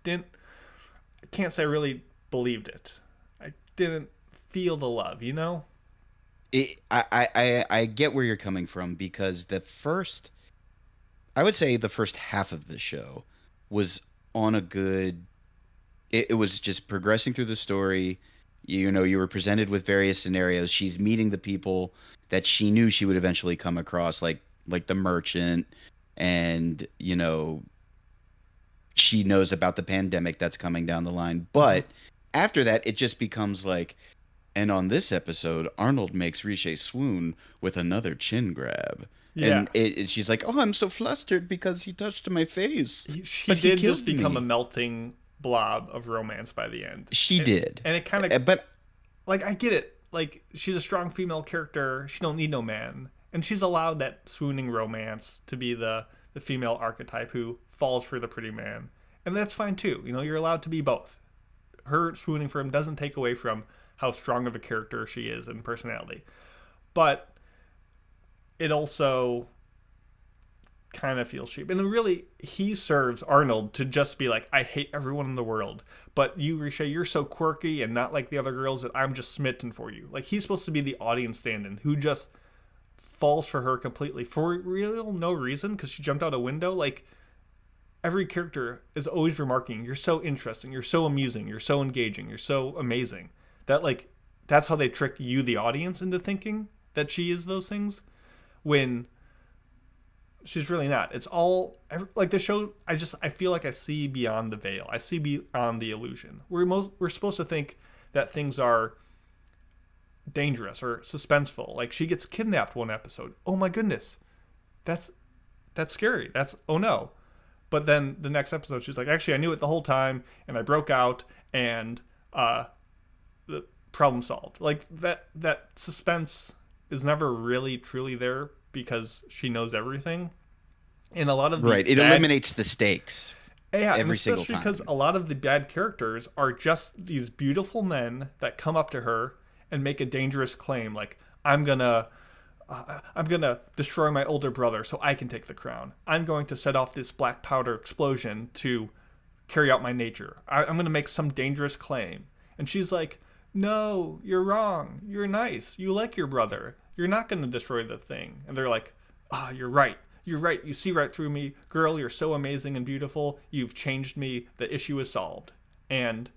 can't say I really believed it. I didn't feel the love, I get where you're coming from, because I would say the first half of the show was on a good, it was just progressing through the story. You were presented with various scenarios. She's meeting the people that she knew she would eventually come across, like the merchant, and she knows about the pandemic that's coming down the line. But after that, it just becomes like, and on this episode, Arnold makes Riche swoon with another chin grab. Yeah. And she's like, oh, I'm so flustered because he touched my face. She did just become a melting blob of romance by the end. She did. And it kind of, but like, I get it. Like, she's a strong female character. She don't need no man. And she's allowed that swooning romance to be the female archetype who falls for the pretty man. And that's fine too. You're allowed to be both. Her swooning for him doesn't take away from how strong of a character she is and personality. But it also kind of feels cheap. And really, he serves Arnold to just be like, I hate everyone in the world, but you, Riche, you're so quirky and not like the other girls that I'm just smitten for you. Like, he's supposed to be the audience stand-in who just falls for her completely for real no reason, because she jumped out a window. Like, every character is always remarking, you're so interesting, you're so amusing, you're so engaging, you're so amazing. That, like, that's how they trick you, the audience, into thinking that she is those things, when she's really not. It's all, like, the show, I feel like I see beyond the veil. I see beyond the illusion. We're supposed to think that things are dangerous or suspenseful. Like, she gets kidnapped one episode. Oh my goodness. That's scary. That's, oh no. But then the next episode, she's like, actually, I knew it the whole time, and I broke out, and the problem solved. Like, that suspense is never really truly there because she knows everything. And a lot of the it eliminates the stakes. Yeah, every single time. Because a lot of the bad characters are just these beautiful men that come up to her and make a dangerous claim like, I'm gonna destroy my older brother so I can take the crown. I'm going to set off this black powder explosion to carry out my nature. I'm going to make some dangerous claim. And she's like, no, you're wrong. You're nice. You like your brother. You're not going to destroy the thing. And they're like, you're right. You're right. You see right through me. Girl, you're so amazing and beautiful. You've changed me. The issue is solved. And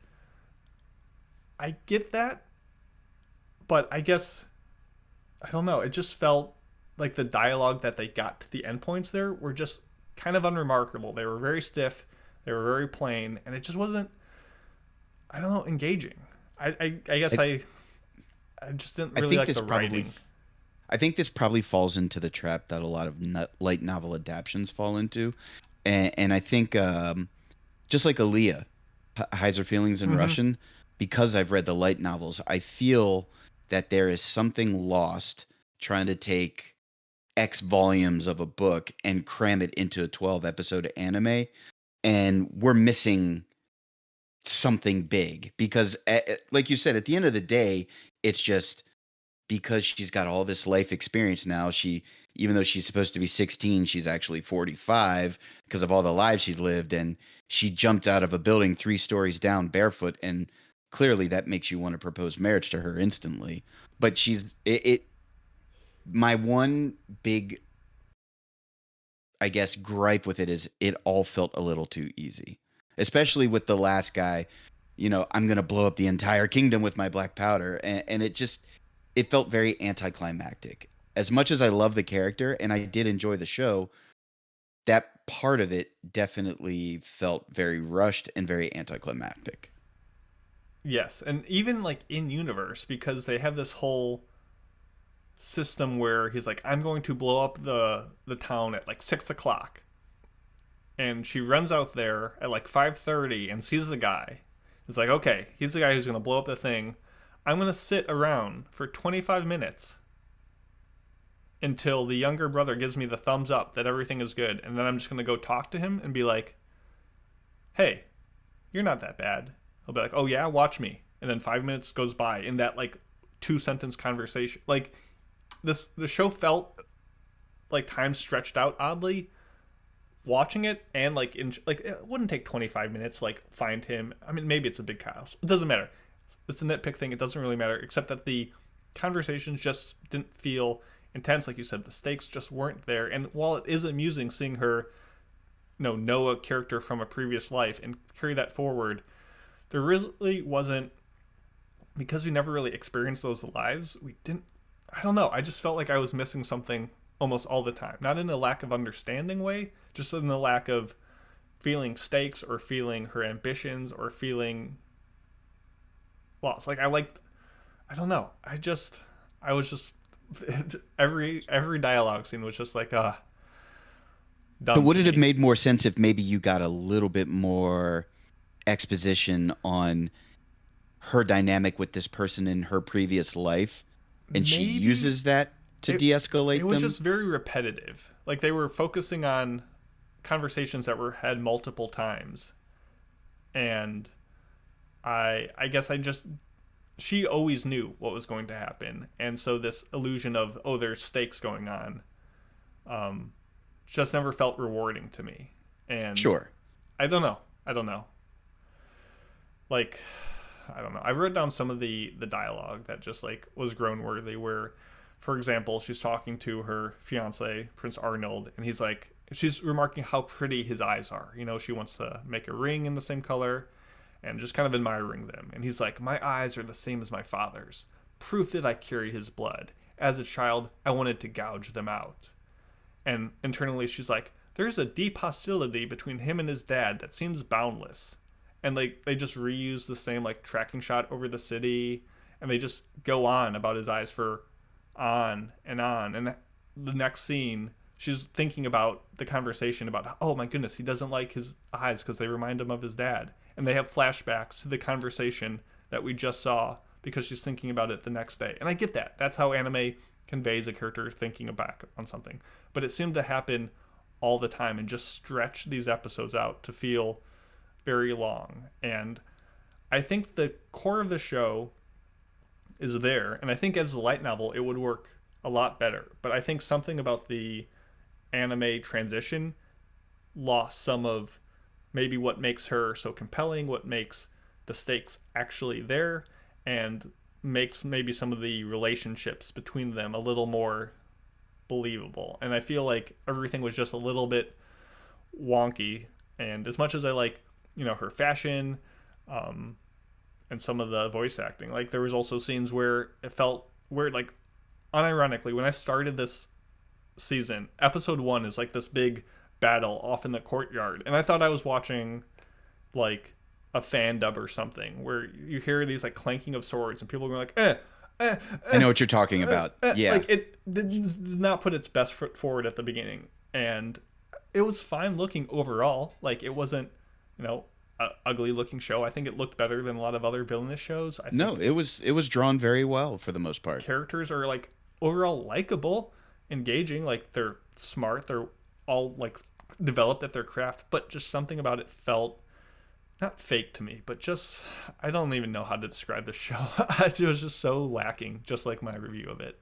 I get that. But I guess, I don't know. It just felt like the dialogue that they got to the endpoints there were just kind of unremarkable. They were very stiff. They were very plain. And it just wasn't, I don't know, engaging. I guess I just didn't really like the writing. I think this probably falls into the trap that a lot of light novel adaptions fall into. And I think just like Aaliyah hides her feelings in Russian, because I've read the light novels, I feel that there is something lost trying to take X volumes of a book and cram it into a 12-episode anime. And we're missing something big because, like you said, at the end of the day, it's just because she's got all this life experience now. Even though she's supposed to be 16, she's actually 45 because of all the lives she's lived. And she jumped out of a building 3 stories down barefoot. And clearly that makes you want to propose marriage to her instantly. But my one big, I guess, gripe with it is it all felt a little too easy. Especially with the last guy, I'm going to blow up the entire kingdom with my black powder. And it felt very anticlimactic. As much as I love the character and I did enjoy the show, that part of it definitely felt very rushed and very anticlimactic. Yes, and even like in universe, because they have this whole system where he's like, I'm going to blow up the town at like 6:00. And she runs out there at like 5:30 and sees the guy. It's like, okay, he's the guy who's going to blow up the thing. I'm going to sit around for 25 minutes until the younger brother gives me the thumbs up that everything is good. And then I'm just going to go talk to him and be like, hey, you're not that bad. He'll be like, oh yeah, watch me. And then 5 minutes goes by in that like 2-sentence conversation. Like the show felt like time stretched out oddly. Watching it and like it wouldn't take 25 minutes to like find him. I mean, maybe it's a big house. It doesn't matter. It's a nitpick thing. It doesn't really matter, except that the conversations just didn't feel intense. Like you said, the stakes just weren't there. And while it is amusing seeing her, know a character from a previous life and carry that forward, there really wasn't, because we never really experienced those lives. I don't know. I just felt like I was missing something almost all the time. Not in a lack of understanding way, just in a lack of feeling stakes or feeling her ambitions or feeling lost. Like I don't know. I was just every dialogue scene was just like dumb. But would it have made more sense if maybe you got a little bit more exposition on her dynamic with this person in her previous life, and she uses that to de-escalate them? It was just very repetitive. Like they were focusing on conversations that were had multiple times. And I guess she always knew what was going to happen. And so this illusion of, there's stakes going on, just never felt rewarding to me. And sure. I don't know. Like, I don't know. I wrote down some of the dialogue that just like was groan worthy, where, for example, she's talking to her fiance, Prince Arnold, and she's remarking how pretty his eyes are. She wants to make a ring in the same color and just kind of admiring them. And he's like, my eyes are the same as my father's. Proof that I carry his blood. As a child, I wanted to gouge them out. And internally, she's like, there's a deep hostility between him and his dad that seems boundless. And they just reuse the same like tracking shot over the city, and they just go on about his eyes for on. And the next scene, she's thinking about the conversation about, oh my goodness, he doesn't like his eyes because they remind him of his dad. And they have flashbacks to the conversation that we just saw because she's thinking about it the next day. And I get that. That's how anime conveys a character thinking back on something. But it seemed to happen all the time and just stretch these episodes out to feel very long. And I think the core of the show is there, and I think as a light novel it would work a lot better. But I think something about the anime transition lost some of maybe what makes her so compelling, what makes the stakes actually there, and makes maybe some of the relationships between them a little more believable. And I feel like everything was just a little bit wonky. And as much as I like, her fashion, and some of the voice acting, like there was also scenes where it felt weird. Like, unironically, when I started this season, episode 1 is like this big battle off in the courtyard, and I thought I was watching like a fan dub or something, where you hear these like clanking of swords and people going like, I know what you're talking about. Yeah. Like, it did not put its best foot forward at the beginning, and it was fine looking overall. Like, it wasn't, an ugly looking show. I think it looked better than a lot of other villainous shows. No, it was drawn very well for the most part. Characters are like overall likable, engaging, like they're smart, they're all like developed at their craft, but just something about it felt not fake to me, but just, I don't even know how to describe the show. It was just so lacking, just like my review of it.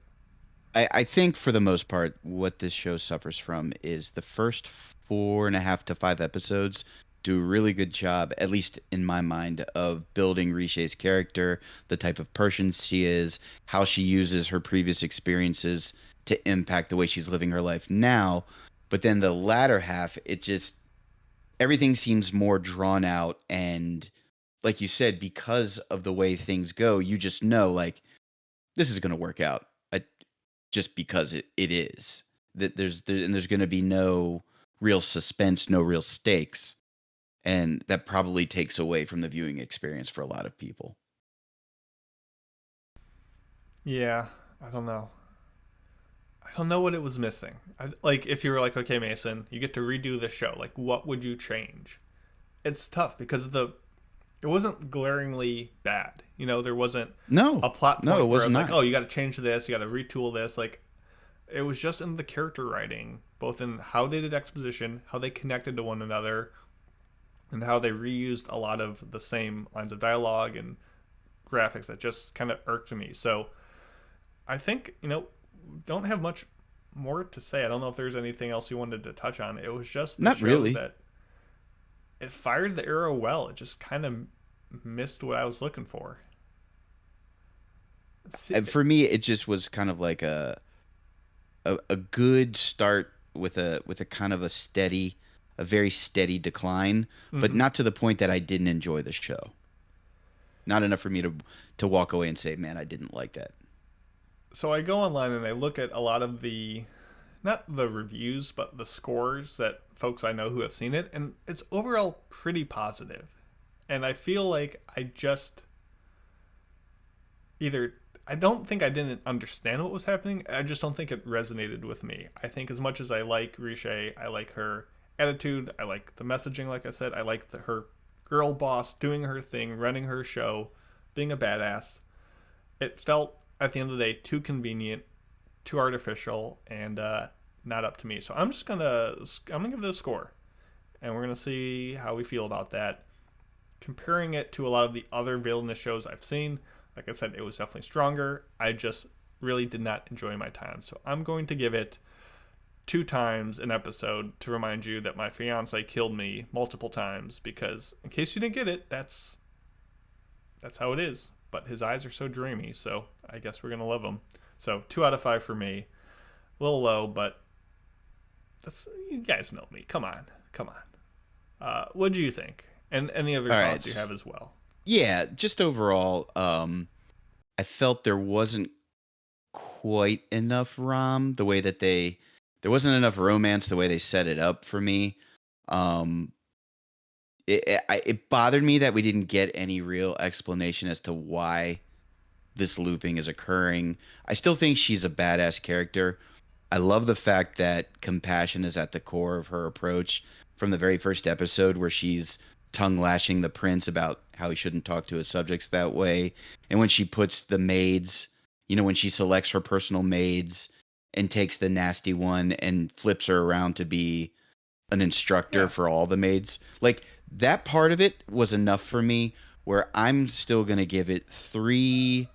I think for the most part, what this show suffers from is the first 4.5 to 5 episodes do a really good job, at least in my mind, of building Riché's character, the type of person she is, how she uses her previous experiences to impact the way she's living her life now. But then the latter half, everything seems more drawn out, and like you said, because of the way things go, you just know, like, this is going to work out, just because it is. That there's going to be no real suspense, no real stakes, and that probably takes away from the viewing experience for a lot of people. Yeah, I don't know. I don't know what it was missing. Like, if you were like, okay, Mason, you get to redo the show, like, what would you change? It's tough because it wasn't glaringly bad. There wasn't a plot point it where I was not. like, oh, you got to change this, you got to retool this. Like, it was just in the character writing, both in how they did exposition, how they connected to one another, and how they reused a lot of the same lines of dialogue and graphics that just kind of irked me. So I think, don't have much more to say. I don't know if there's anything else you wanted to touch on. It was just not really that it fired the arrow well. It just kind of missed what I was looking for. For me, it just was kind of like a good start with a kind of a very steady decline, but not to the point that I didn't enjoy the show. Not enough for me to walk away and say, man, I didn't like that. So I go online and I look at a lot of not the reviews, but the scores that folks I know who have seen it, and it's overall pretty positive. And I feel like I don't think I didn't understand what was happening, I just don't think it resonated with me. I think as much as I like Riché, I like her attitude, I like the messaging, like I said, I like her girl boss doing her thing, running her show, being a badass. It felt, at the end of the day, too convenient, too artificial, and not up to me. So I'm gonna give it a score, and we're gonna see how we feel about that. Comparing it to a lot of the other villainous shows I've seen, like I said, it was definitely stronger. I just really did not enjoy my time. So I'm going to give it 2 times an episode to remind you that my fiance killed me multiple times, because in case you didn't get it, that's how it is. But his eyes are so dreamy, so I guess we're gonna love him. So 2 out of 5 for me. A little low, but you guys know me. Come on. What do you think? And any other thoughts you have as well? Yeah, just overall, I felt there wasn't quite enough the way that there wasn't enough romance the way they set it up for me. It bothered me that we didn't get any real explanation as to why this looping is occurring. I still think she's a badass character. I love the fact that compassion is at the core of her approach from the very first episode, where she's tongue lashing the prince about how he shouldn't talk to his subjects that way. And when she puts the maids, when she selects her personal maids and takes the nasty one and flips her around to be an instructor for all the maids. Like, that part of it was enough for me, where I'm still going to give it 3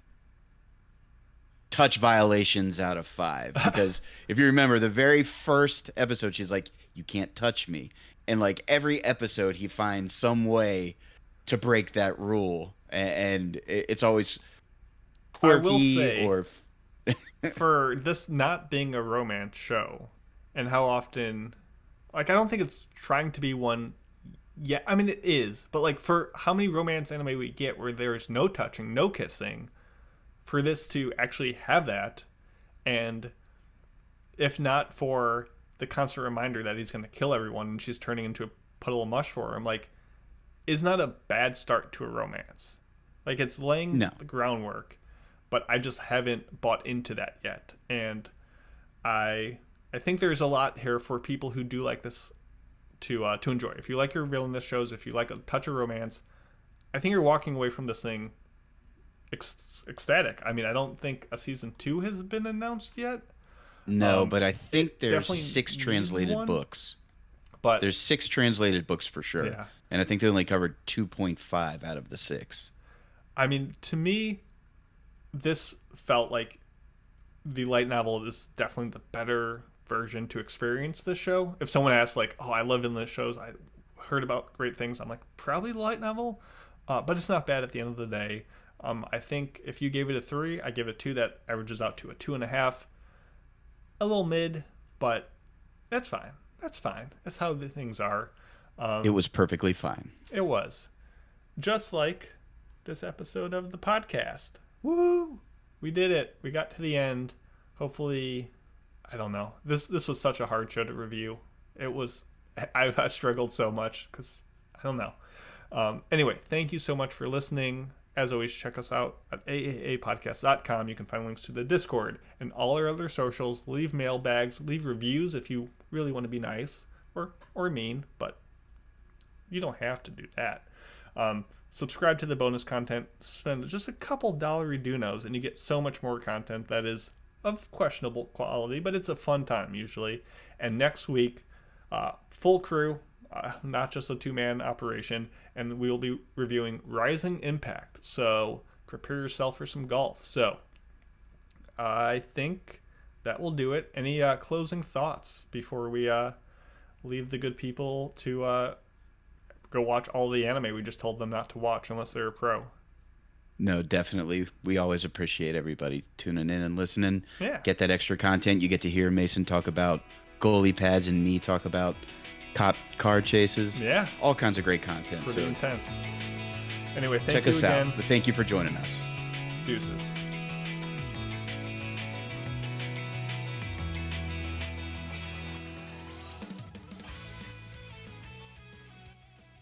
touch violations out of 5. Because if you remember the very first episode, she's like, you can't touch me. And like every episode, he finds some way to break that rule. And it's always quirky. I will say, or for this not being a romance show and how often, like, I don't think it's trying to be one. Yeah, I mean, it is. But like for how many romance anime we get where there's no touching, no kissing, for this to actually have that, and if not for the constant reminder that he's going to kill everyone and she's turning into a puddle of mush for him, like, is not a bad start to a romance. Like, it's laying the groundwork, but I just haven't bought into that yet. And I think there's a lot here for people who do like this to enjoy. If you like your villainous shows, if you like a touch of romance, I think you're walking away from this thing ecstatic. I mean, I don't think a season 2 has been announced yet. No, but I think there's 6 translated books. But there's 6 translated books for sure. Yeah. And I think they only covered 2.5 out of the 6. I mean, to me, this felt like the light novel is definitely the better version to experience this show. If someone asks, like, oh, I love endless shows, I heard about great things, I'm like, probably the light novel. But it's not bad at the end of the day. I think if you gave it a 3, I give it a 2. That averages out to a 2.5. A little mid, but that's fine. That's fine. That's how the things are. It was perfectly fine. It was. Just like this episode of the podcast. Woo! We did it. We got to the end. Hopefully, I don't know. This was such a hard show to review. It was. I struggled so much because I don't know. Anyway, thank you so much for listening. As always, check us out at AAAPodcast.com. You can find links to the Discord and all our other socials. Leave mailbags. Leave reviews if you really want to be nice or mean, but you don't have to do that. Subscribe to the bonus content. Spend just a couple $1 and you get so much more content that is of questionable quality, but it's a fun time usually. And next week, full crew. Not just a 2-man operation, and we will be reviewing Rising Impact. So prepare yourself for some golf. So I think that will do it. Any closing thoughts before we leave the good people to go watch all the anime we just told them not to watch unless they're a pro? No, definitely. We always appreciate everybody tuning in and listening. Yeah. Get that extra content. You get to hear Mason talk about goalie pads and me talk about cop car chases. Yeah. All kinds of great content. Pretty intense. Anyway, check us out. But thank you for joining us. Deuces.